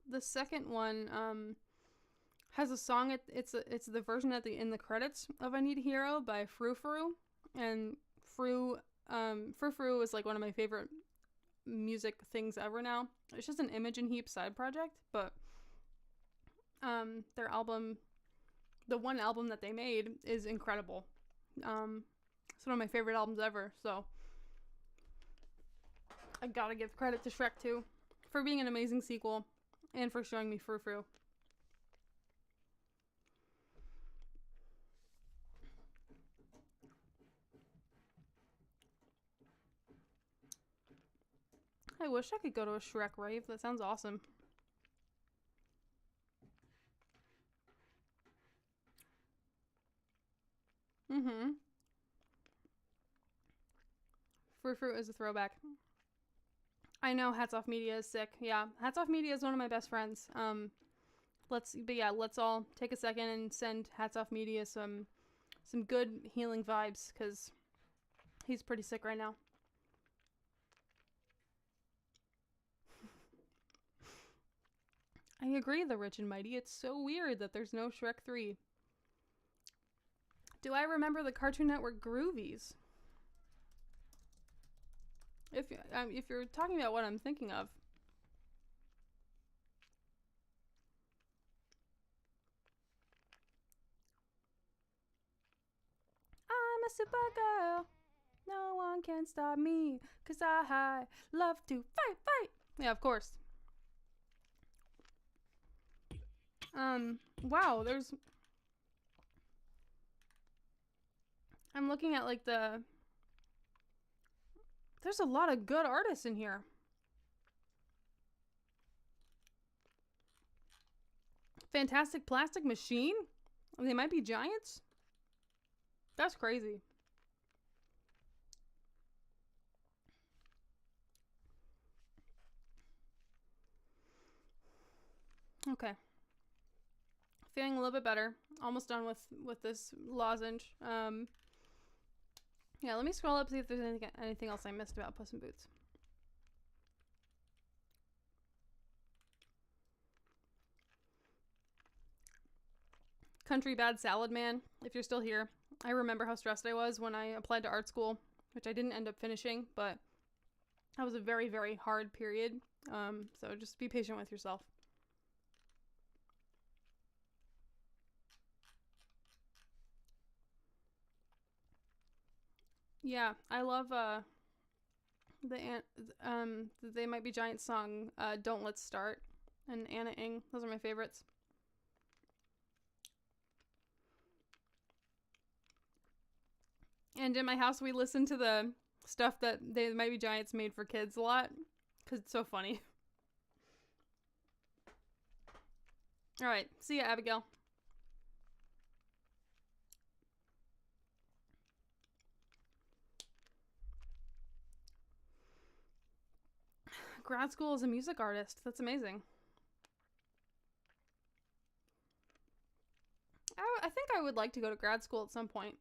the second one, has a song, it's the version in the credits of I Need a Hero by Frou Frou, and Frou Frou is like one of my favorite music things ever now. It's just an Imogen Heap side project, but, their album, the one album that they made is incredible. It's one of my favorite albums ever, so I gotta give credit to Shrek 2 for being an amazing sequel and for showing me Frou Frou. I wish I could go to a Shrek rave. That sounds awesome. Frou Frou is a throwback. I know Hats Off Media is sick. Yeah, Hats Off Media is one of my best friends. Let's all take a second and send Hats Off Media some good healing vibes, because he's pretty sick right now. I agree, The Rich and Mighty. It's so weird that there's no Shrek 3. Do I remember the Cartoon Network Groovies? If you're talking about what I'm thinking of. I'm a supergirl. No one can stop me, 'cause I love to fight. Yeah, of course. Wow, I'm looking at, like, there's a lot of good artists in here. Fantastic Plastic Machine? They might be giants? That's crazy. Okay. Feeling a little bit better. Almost done with this lozenge. Yeah, let me scroll up, see if there's anything else I missed about Puss in Boots. Country Bad Salad Man, if you're still here. I remember how stressed I was when I applied to art school, which I didn't end up finishing, but that was a very, very hard period. So just be patient with yourself. Yeah, I love the They Might Be Giants song, Don't Let's Start, and Anna Ing. Those are my favorites. And in my house, we listen to the stuff that They Might Be Giants made for kids a lot, because it's so funny. Alright, see ya, Abigail. Grad school as a music artist. That's amazing. I think I would like to go to grad school at some point.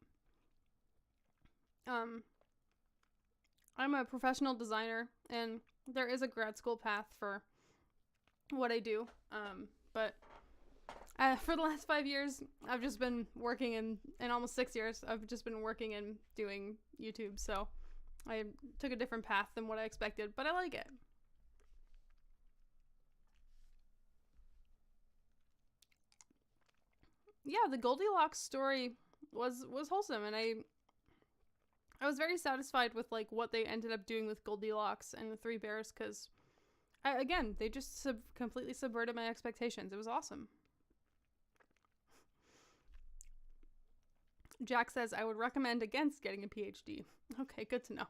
I'm a professional designer, and there is a grad school path for what I do. But for the last 5 years, I've just been working in almost 6 years, I've just been working and doing YouTube. So I took a different path than what I expected, but I like it. Yeah, the Goldilocks story was wholesome, and I was very satisfied with like what they ended up doing with Goldilocks and the Three Bears, because again, they just completely subverted my expectations. It was awesome. Jack says, I would recommend against getting a PhD. Okay, good to know.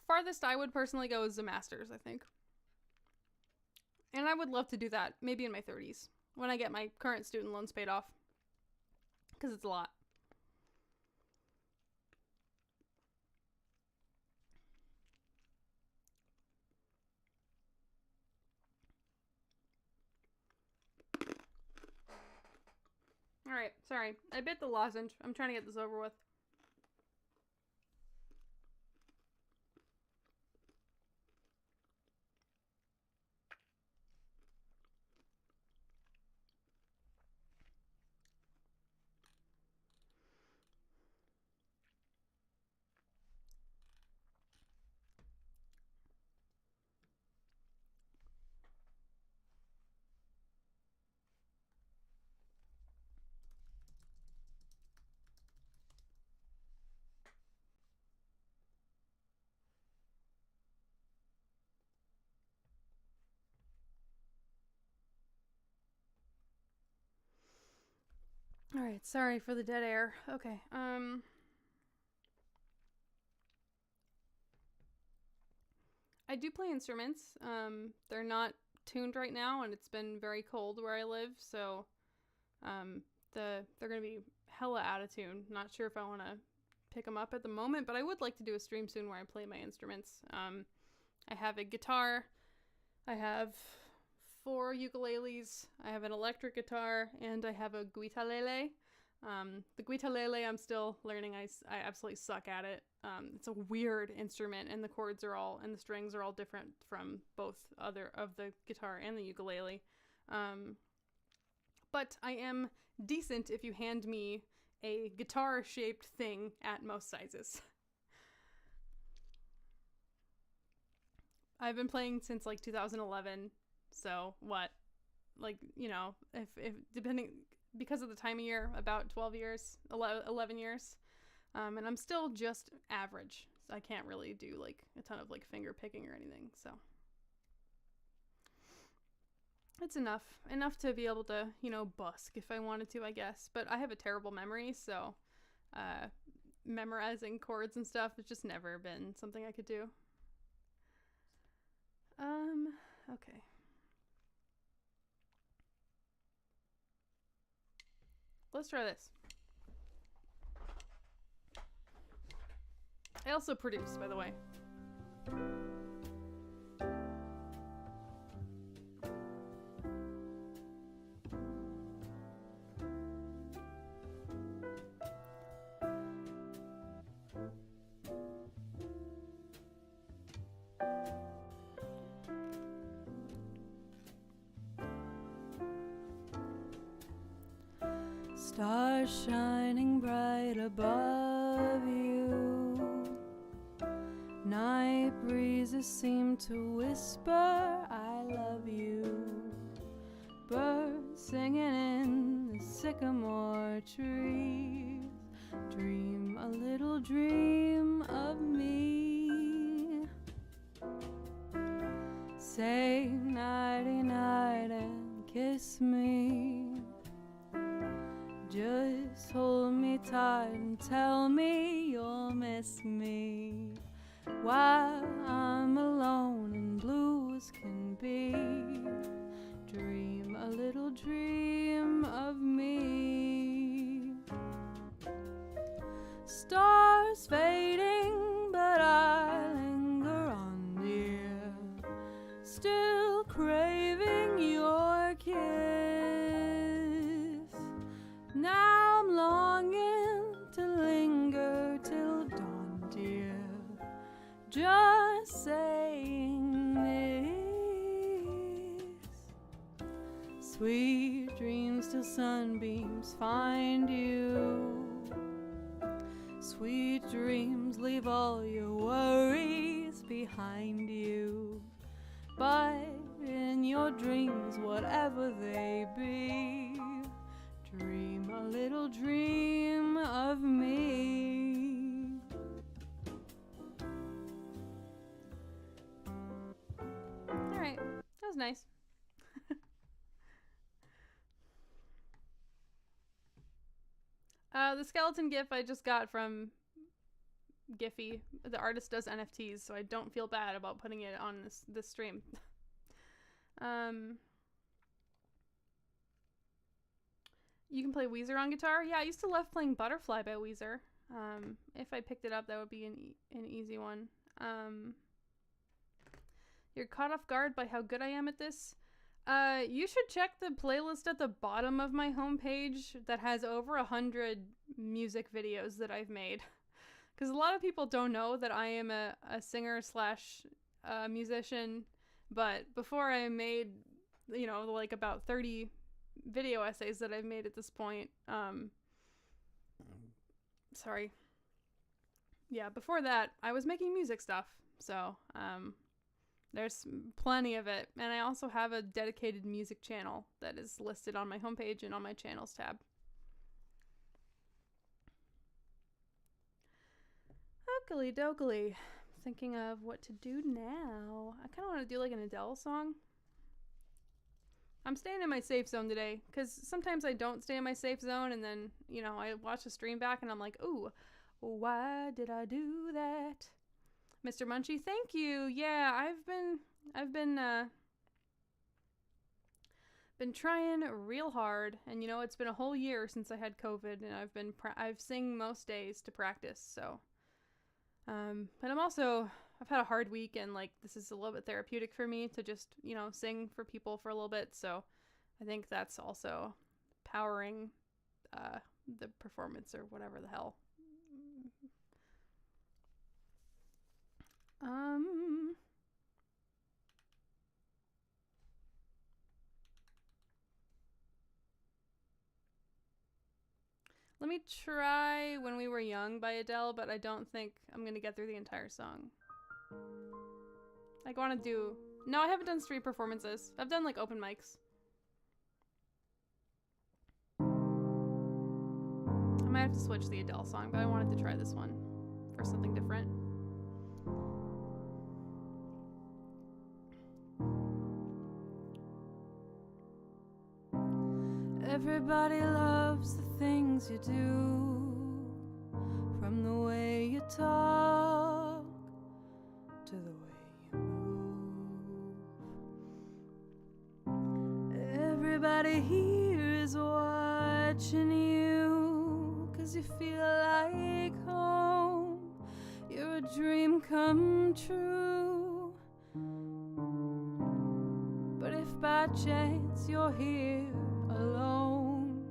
Farthest I would personally go is a master's, I think. And I would love to do that, maybe in my 30s, when I get my current student loans paid off. Because it's a lot. Alright, sorry. I bit the lozenge. I'm trying to get this over with. Alright, sorry for the dead air. Okay, I do play instruments. They're not tuned right now, and it's been very cold where I live, so they're gonna be hella out of tune. Not sure if I want to pick them up at the moment, but I would like to do a stream soon where I play my instruments. I have a guitar. I have 4 ukuleles. I have an electric guitar, and I have a guitarlele. The guitarlele I'm still learning. I absolutely suck at it. It's a weird instrument, and the chords are all, and the strings are all different from both other of the guitar and the ukulele. But I am decent if you hand me a guitar-shaped thing at most sizes. I've been playing since like 2011, so what? Like, you know, if depending, because of the time of year, about 12 years, 11 years. And I'm still just average. So I can't really do like a ton of like finger picking or anything, so. It's enough to be able to, you know, busk if I wanted to, I guess. But I have a terrible memory, so memorizing chords and stuff has just never been something I could do. Okay. Let's try this. I also produce, by the way. Stars shining bright above you. Night breezes seem to whisper, I love you. Birds singing in the sycamore trees. Dream a little dream of me. Say nighty night and kiss me. Just hold me tight and tell me you'll miss me while I'm alone and blue as can be. Dream a little dream of me. Stars fading, but I linger on, dear, still craving your kiss. Now I'm longing to linger till dawn, dear, just saying this. Sweet dreams till sunbeams find you. Sweet dreams, leave all your worries behind you. But in your dreams, whatever they be, dream a little dream of me. Alright, that was nice. The skeleton gif I just got from Giphy. The artist does NFTs, so I don't feel bad about putting it on this stream. You can play Weezer on guitar? Yeah, I used to love playing Butterfly by Weezer. If I picked it up, that would be an easy one. You're caught off guard by how good I am at this? You should check the playlist at the bottom of my homepage that has over 100 music videos that I've made. Because a lot of people don't know that I am a singer slash musician, but before I made, you know, like about 30 video essays that I've made at this point, sorry. Yeah, before that, I was making music stuff, so, there's plenty of it, and I also have a dedicated music channel that is listed on my homepage and on my channels tab. Oakley dokley. Thinking of what to do now. I kind of want to do like an Adele song. I'm staying in my safe zone today, because sometimes I don't stay in my safe zone, and then, you know, I watch the stream back, and I'm like, ooh, why did I do that? Mr. Munchie, thank you. Yeah, I've been trying real hard, and you know, it's been a whole year since I had COVID, and I've sing most days to practice, so but I've had a hard week, and like this is a little bit therapeutic for me to just, you know, sing for people for a little bit, so I think that's also powering the performance or whatever the hell. Let me try When We Were Young by Adele, but I don't think I'm going to get through the entire song. I want to do... No, I haven't done street performances. I've done, like, open mics. I might have to switch the Adele song, but I wanted to try this one for something different. Everybody loves the things you do, from the way you talk to the way you move. Everybody here is watching you. 'cause you feel like home. You're a dream come true. But if by chance you're here alone,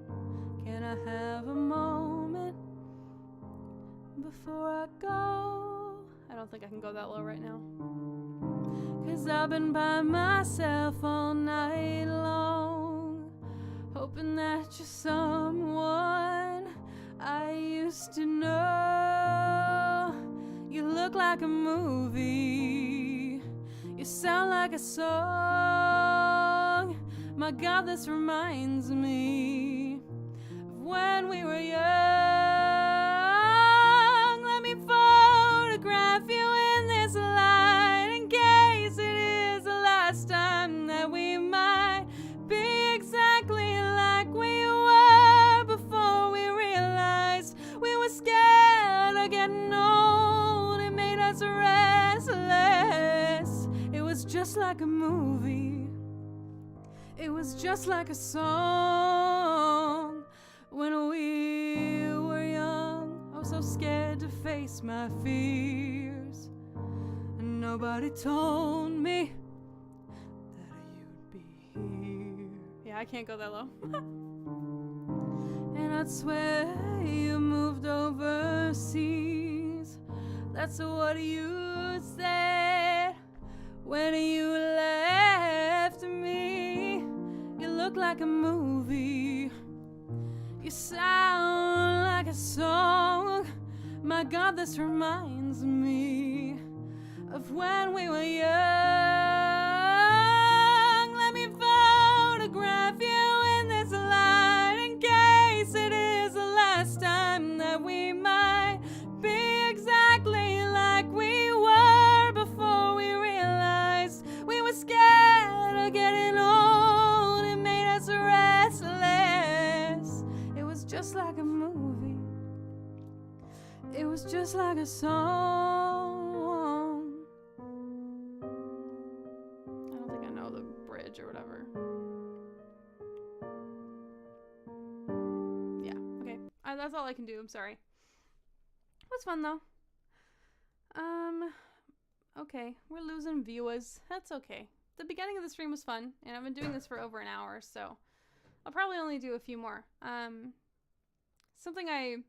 can I have a moment before I go? I don't think I can go that low right now. 'Cause I've been by myself all night long, hoping that you're someone I used to know. You look like a movie, you sound like a song. My God, this reminds me of when we were young. Let me photograph you in this light, in case it is the last time that we might be exactly like we were before we realized we were scared of getting old. It made us restless. It was just like a movie. It was just like a song. When we were young, I was so scared to face my fears, and nobody told me that you'd be here. Yeah, I can't go that low. And I'd swear you moved overseas. That's what you said when you left me. You look like a movie, you sound like a song. My God, this reminds me of when we were young. Let me photograph you in this light, in case it is the last time that we might be exactly like we were before we realized we were scared of getting old. It made us restless. It was just like a movie. It was just like a song. I don't think I know the bridge or whatever. Yeah, okay. That's all I can do. I'm sorry. It was fun though. Okay, we're losing viewers. That's okay. The beginning of the stream was fun, and I've been doing this for over an hour, so I'll probably only do a few more. Something I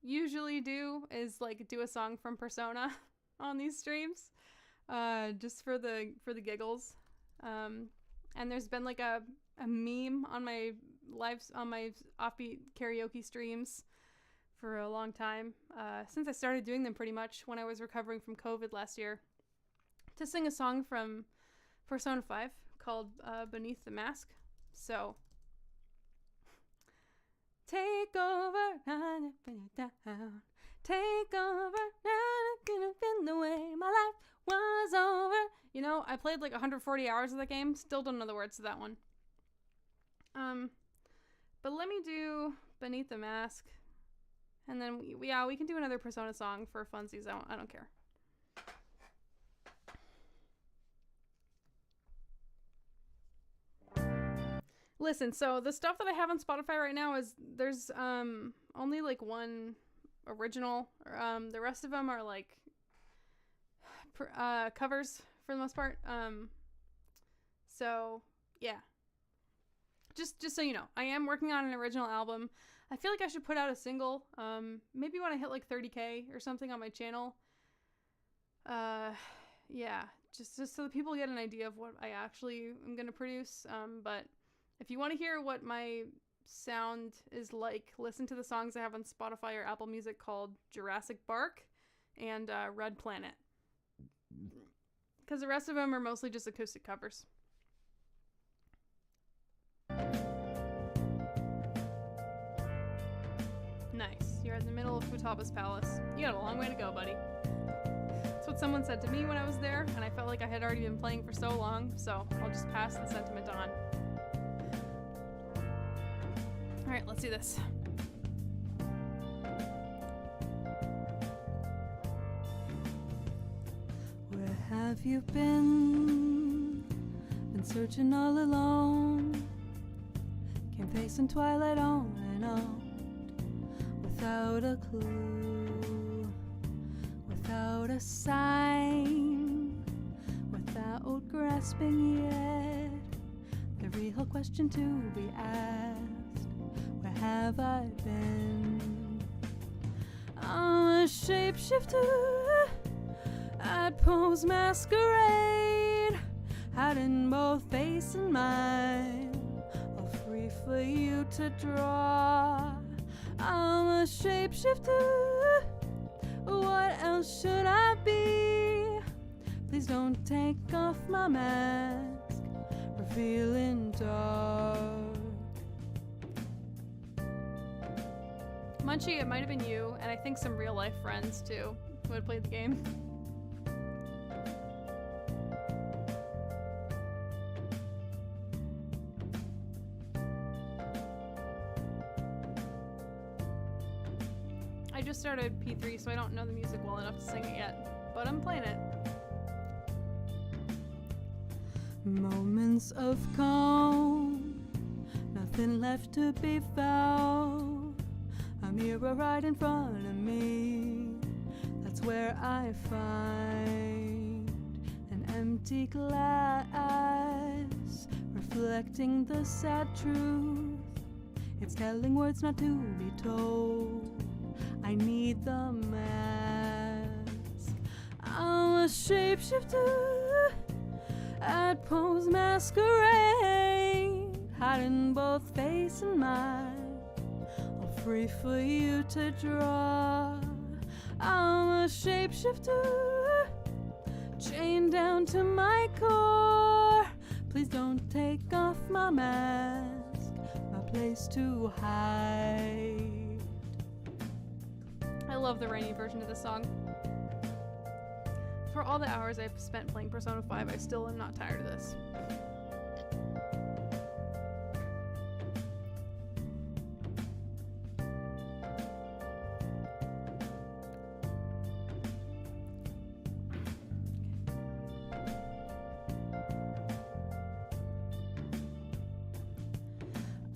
usually do is like do a song from Persona on these streams, just for the giggles. And there's been like a meme on my offbeat karaoke streams for a long time, since I started doing them pretty much when I was recovering from COVID last year, to sing a song from Persona 5 called Beneath the Mask. So take over, down. Take over, in the way my life was over. You know, I played like 140 hours of that game. Still don't know the words to that one. But let me do Beneath the Mask, and then we can do another Persona song for funsies. I don't care. Listen, so the stuff that I have on Spotify right now is there's only like one original. The rest of them are like covers for the most part. So yeah, just so you know, I am working on an original album. I feel like I should put out a single, maybe when I hit like 30K or something on my channel. Yeah, just so that people get an idea of what I actually am gonna produce. But if you want to hear what my sound is like, listen to the songs I have on Spotify or Apple Music called Jurassic Bark and Red Planet. Because the rest of them are mostly just acoustic covers. Nice. You're in the middle of Futaba's palace. You got a long way to go, buddy. That's what someone said to me when I was there, and I felt like I had already been playing for so long, so I'll just pass the sentiment on. Alright, let's do this. Where have you been? Been searching all alone. Came facing twilight on and on, without a clue, without a sign, without grasping yet the real question to be asked: where have I been? I'm a shapeshifter at Poe's masquerade, hiding both face and mind, all free for you to draw. I'm a shapeshifter, what else should I be? Please don't take off my mask, revealing dark. Munchie, it might have been you, and I think some real life friends too, who had played the game. I just started P3, so I don't know the music well enough to sing it yet, but I'm playing it. Moments of calm, nothing left to be found. A mirror right in front of me, that's where I find an empty glass, reflecting the sad truth. It's telling words not to be told. I need the mask. I'm a shapeshifter at Poe's masquerade, hiding both face and mind, all free for you to draw. I'm a shapeshifter, chained down to my core. Please don't take off my mask, my place to hide. I love the rainy version of this song. For all the hours I've spent playing Persona 5, I still am not tired of this.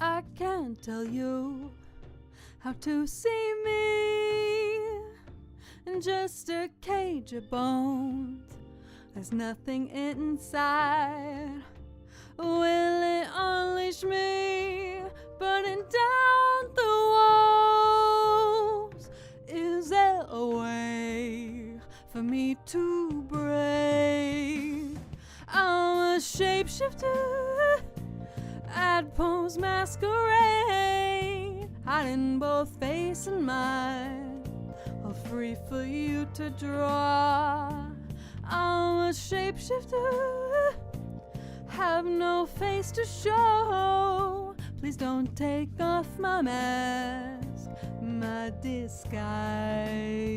I can't tell you how to see me in just a cage of bones. There's nothing inside. Will it unleash me, burning down the walls? Is there a way for me to break? I'm a shapeshifter at Poe's masquerade, hiding both face and mind, all free for you to draw. I'm a shapeshifter, have no face to show. Please don't take off my mask, my disguise.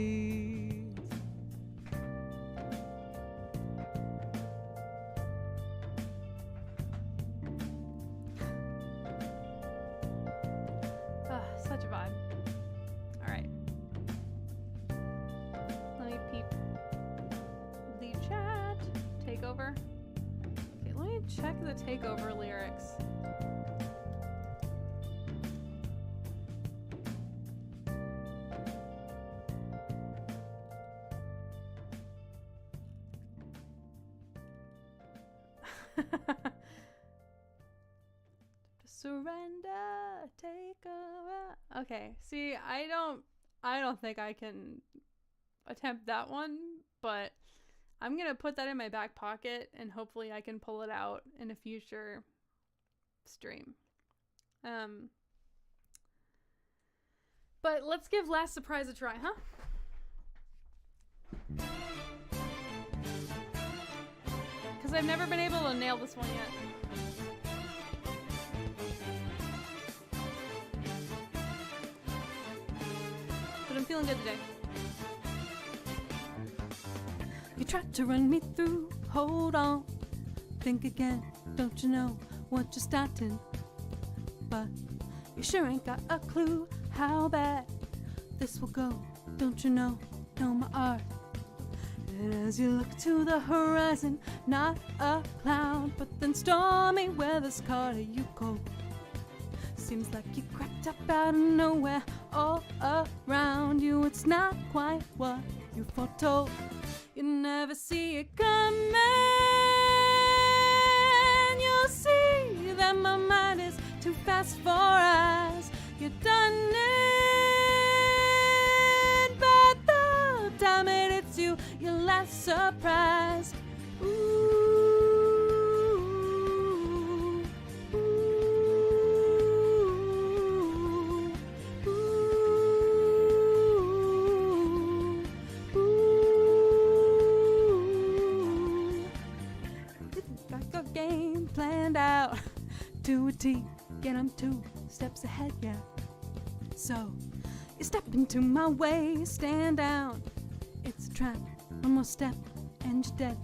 Such a vibe. Alright. Let me peep the chat. Takeover. Okay, let me check the Takeover lyrics. Surrender, take over. Okay, see, I don't think I can attempt that one, but I'm gonna put that in my back pocket and hopefully I can pull it out in a future stream. But let's give Last Surprise a try, huh? Because I've never been able to nail this one yet. But I'm feeling good today. You tried to run me through, hold on, think again, don't you know what you're starting? But you sure ain't got a clue how bad this will go, don't you know my art? And as you look to the horizon, not a cloud, but then stormy weather's calling you cold. Seems like you crept up out of nowhere. All around you, it's not quite what you foretold. You never see it coming. You'll see that my mind is too fast for eyes. You've done it, but the time it hits you, your last surprise. Ooh. Game planned out to a T, and I'm 2 steps ahead, yeah. So you step into my way, stand down. It's a trap, one more step, and you're dead.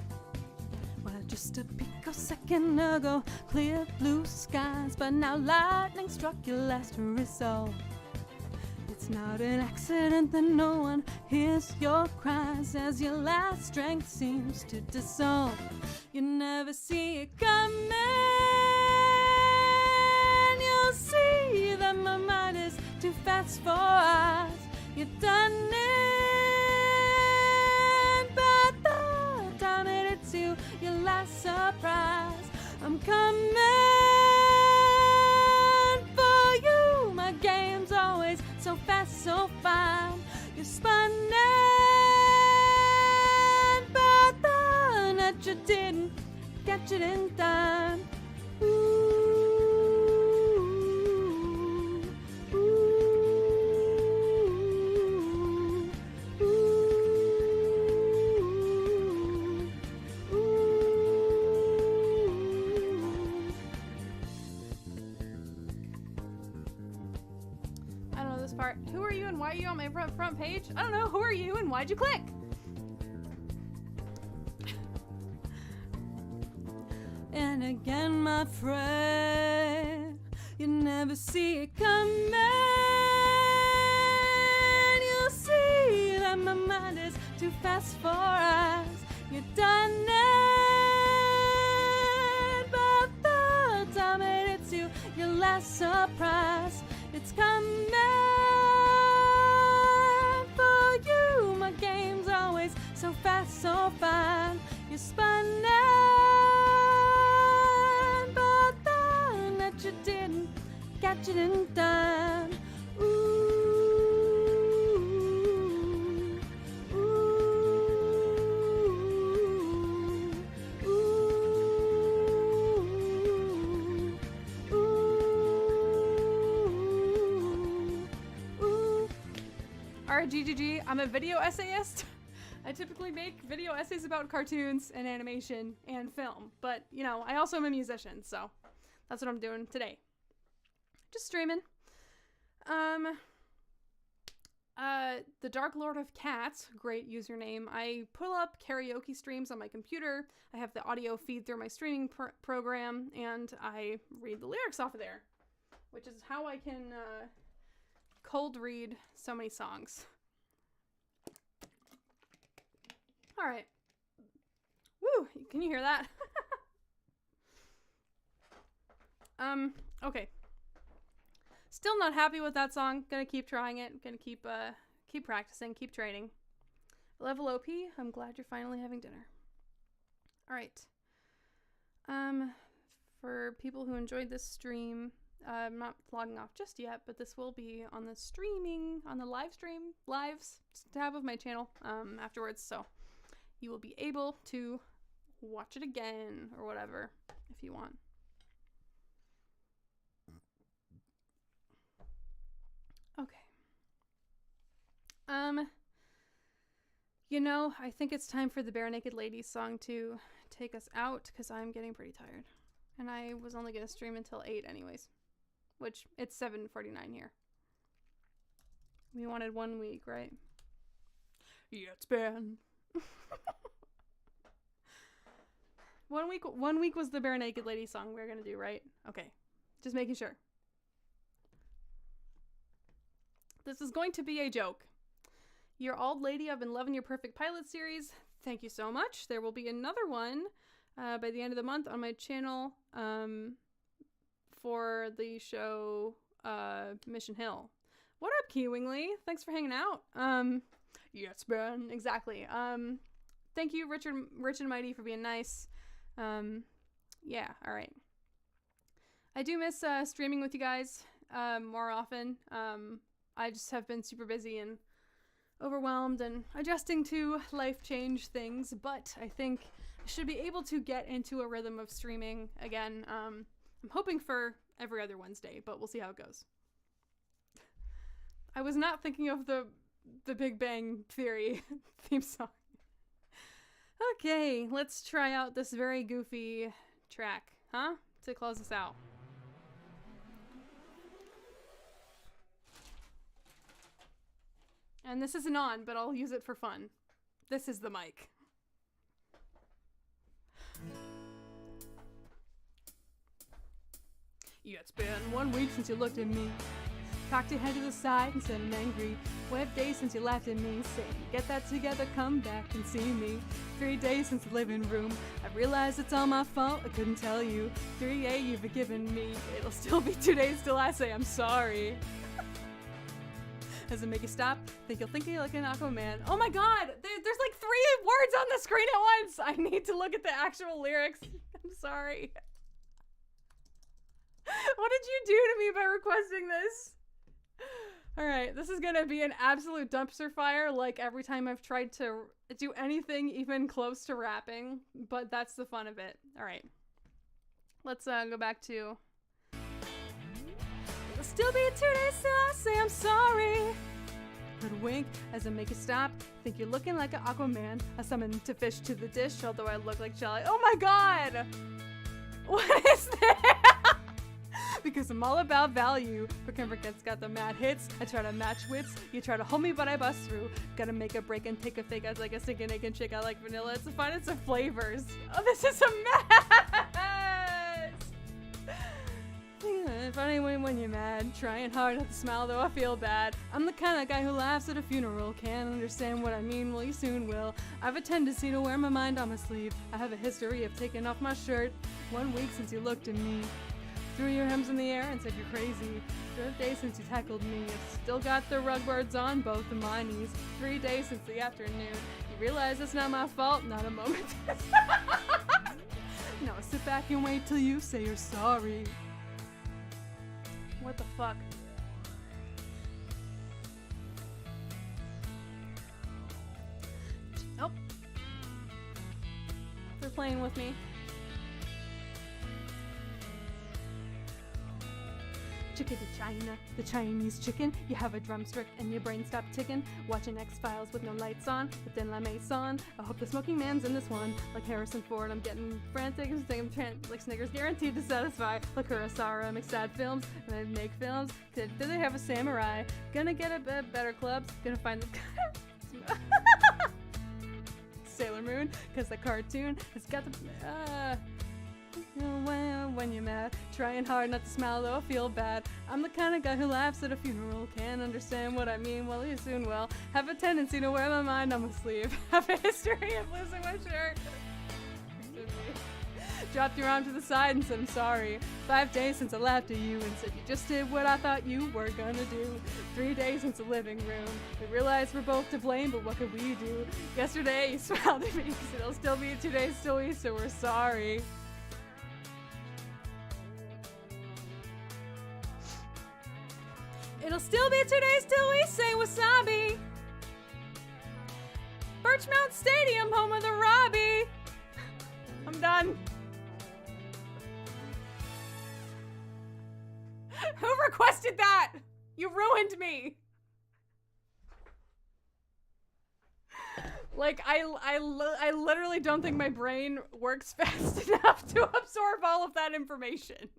Well, just a picosecond ago, clear blue skies, but now lightning struck your last resolve. It's not an accident that no one hears your cries as your last strength seems to dissolve. You never see it coming. You'll see that my mind is too fast for eyes. You've done it, but the time it hits you, your last surprise. I'm coming for you. My game's always so fast, so fine. You spun it, but the net you didn't catch it in time. Ooh, ooh, ooh, ooh, ooh. I don't know this part. Who are you and why are you on my front page? I don't know. Who are you and why'd you click? And again, my friend, you never see it coming. You'll see that my mind is too fast for eyes. You've done it, but the time it hits you, your last surprise. It's coming for you. My game's always so fast, so fine. You spun it, but the net you didn't catch it in time. Ooh, ooh, ooh, ooh, ooh. Alright, GGG. I'm a video essayist. I typically make video essays about cartoons and animation and film, but, you know, I also am a musician, so that's what I'm doing today. Just streaming. The Dark Lord of Cats, great username. I pull up karaoke streams on my computer. I have the audio feed through my streaming program, and I read the lyrics off of there, which is how I can cold read so many songs. All right. Woo! Can you hear that? Okay. Still not happy with that song. Gonna keep trying it. Gonna keep practicing, keep training. Level OP, I'm glad you're finally having dinner. All right. For people who enjoyed this stream, I'm not logging off just yet, but this will be on the streaming, on the lives tab of my channel, afterwards, so you will be able to watch it again or whatever if you want. Okay. You know, I think it's time for the Bare Naked Ladies song to take us out because I'm getting pretty tired. And I was only going to stream until 8 anyways, which it's 7:49 here. We wanted 1 week, right? Yeah, it's been 1 week. 1 week was the Bare Naked Ladies song we were going to do, right? Okay. Just making sure. This is going to be a joke. Your old lady, I've been loving your Perfect Pilot series. Thank you so much. There will be another one by the end of the month on my channel for the show Mission Hill. What up, Kiwingly? Thanks for hanging out. Yes, man, exactly. Thank you, Rich and Mighty, for being nice. Yeah, all right. I do miss streaming with you guys more often. I just have been super busy and overwhelmed and adjusting to life change things, but I think I should be able to get into a rhythm of streaming again. I'm hoping for every other Wednesday, but we'll see how it goes. I was not thinking of the Big Bang Theory theme song. Okay, let's try out this very goofy track, huh? To close us out. And this isn't on, but I'll use it for fun. This is the mic. Yeah, it's been 1 week since you looked at me. Cocked your head to the side and said I'm angry. 5 days since you laughed at me, saying, get that together, come back and see me. 3 days since the living room. I realized it's all my fault, I couldn't tell you. 3A, you've forgiven me. It'll still be 2 days till I say I'm sorry. Does it make you stop? Think you'll think you're like an Aquaman. Oh my god! There's like 3 words on the screen at once! I need to look at the actual lyrics. I'm sorry. What did you do to me by requesting this? Alright, this is gonna be an absolute dumpster fire, like every time I've tried to do anything even close to rapping, but that's the fun of it. Alright. Let's go back to... It'll still be 2 days till I say I'm sorry. Could wink as I make you stop. Think you're looking like an Aquaman. I summon to fish to the dish, although I look like jelly. Oh my god! What is that? Because I'm all about value. But Kimberket's got the mad hits. I try to match wits. You try to hold me, but I bust through. Gotta make a break and take a fake. I like a stinking egg and chick. I like vanilla. It's the finest of flavors. Oh, this is a mess! Funny when you're mad. Trying hard not to smile, though I feel bad. I'm the kind of guy who laughs at a funeral. Can't understand what I mean, well, you soon will. I have a tendency to wear my mind on my sleeve. I have a history of taking off my shirt. 1 week since you looked at me. Threw your hands in the air and said you're crazy. 5 days since you tackled me. I've still got the rug birds on both of my knees. 3 days since the afternoon. You realize it's not my fault, not a moment. Now sit back and wait till you say you're sorry. What the fuck? Nope. They're playing with me. Chicken to China, the Chinese chicken. You have a drumstick and your brain stopped ticking. Watching X-Files with no lights on, but then La Maison. I hope the smoking man's in this one. Like Harrison Ford, I'm getting frantic. Like Snickers, guaranteed to satisfy. Like Kurosawa, make sad films, and I make films. Do they have a samurai? Gonna get a better clubs. Gonna find the... Sailor Moon, cause the cartoon has got the... When you're mad, trying hard not to smile, though I feel bad. I'm the kind of guy who laughs at a funeral. Can't understand what I mean, well, you soon will. Have a tendency to wear my mind on my sleeve. Have a history of losing my shirt. Dropped your arm to the side and said I'm sorry. 5 days since I laughed at you and said you just did what I thought you were gonna do. 3 days since the living room. We realized we're both to blame, but what could we do? Yesterday you smiled at me because it'll still be 2 days till we, so we're sorry. It'll still be 2 days till we say wasabi. Birchmount Stadium, home of the Robbie. I'm done. Who requested that? You ruined me. Like, I literally don't think my brain works fast enough to absorb all of that information.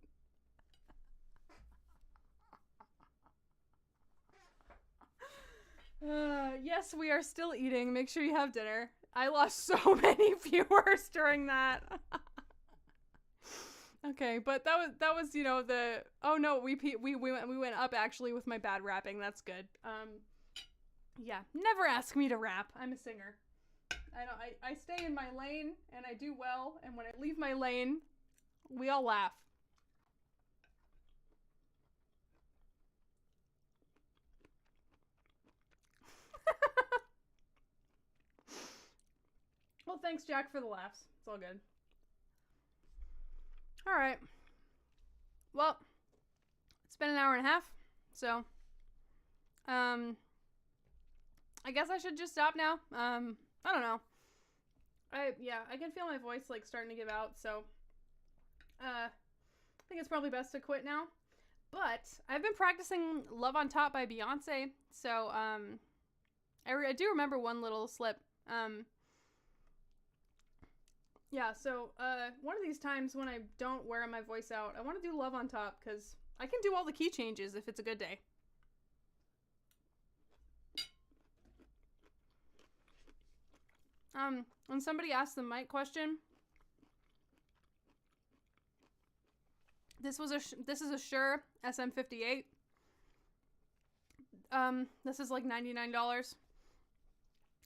Yes, we are still eating. Make sure you have dinner. I lost so many viewers during that. Okay, but that was you know the oh no we went up actually with my bad rapping. That's good. Yeah, never ask me to rap. I'm a singer. I stay in my lane and I do well. And when I leave my lane, we all laugh. Well, thanks, Jack, for the laughs. It's all good. All right. Well, it's been an hour and a half, so I guess I should just stop now. I don't know. I can feel my voice like starting to give out, so I think it's probably best to quit now. But I've been practicing Love on Top by Beyonce, so I do remember one little slip. Yeah, so one of these times when I don't wear my voice out, I want to do Love on Top because I can do all the key changes if it's a good day. When somebody asked the mic question, this is a Shure SM58. This is like $99.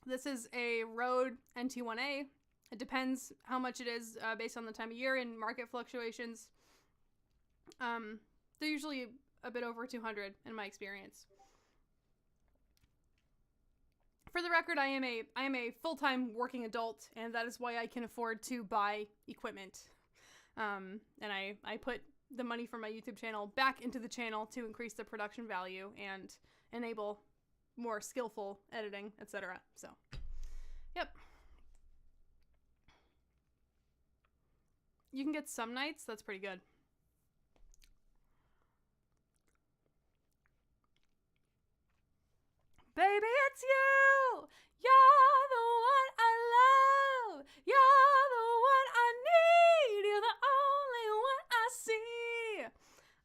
This is a Rode NT1A. It depends how much it is based on the time of year and market fluctuations. They're usually a bit over 200 in my experience. For the record, I am a full-time working adult, and that is why I can afford to buy equipment. And I put the money from my YouTube channel back into the channel to increase the production value and enable more skillful editing, etc. So, yep. You can get some nights. That's pretty good. Baby, it's you. You're the one I love. You're the one I need. You're the only one I see.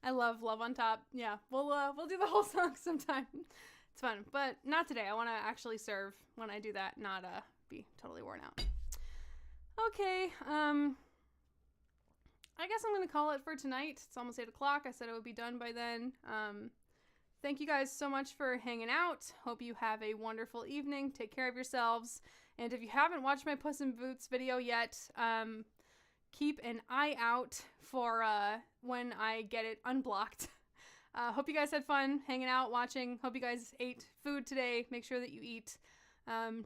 I love Love on Top. Yeah, we'll do the whole song sometime. It's fun, but not today. I want to actually serve when I do that, not be totally worn out. Okay, I guess I'm going to call it for tonight. It's almost 8 o'clock. I said it would be done by then. Thank you guys so much for hanging out. Hope you have a wonderful evening. Take care of yourselves. And if you haven't watched my Puss in Boots video yet, keep an eye out for when I get it unblocked. Hope you guys had fun hanging out, watching. Hope you guys ate food today. Make sure that you eat.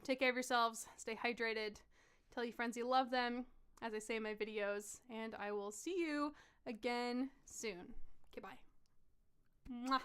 Take care of yourselves. Stay hydrated. Tell your friends you love them, as I say in my videos. And I will see you again soon. Okay, bye. Mwah.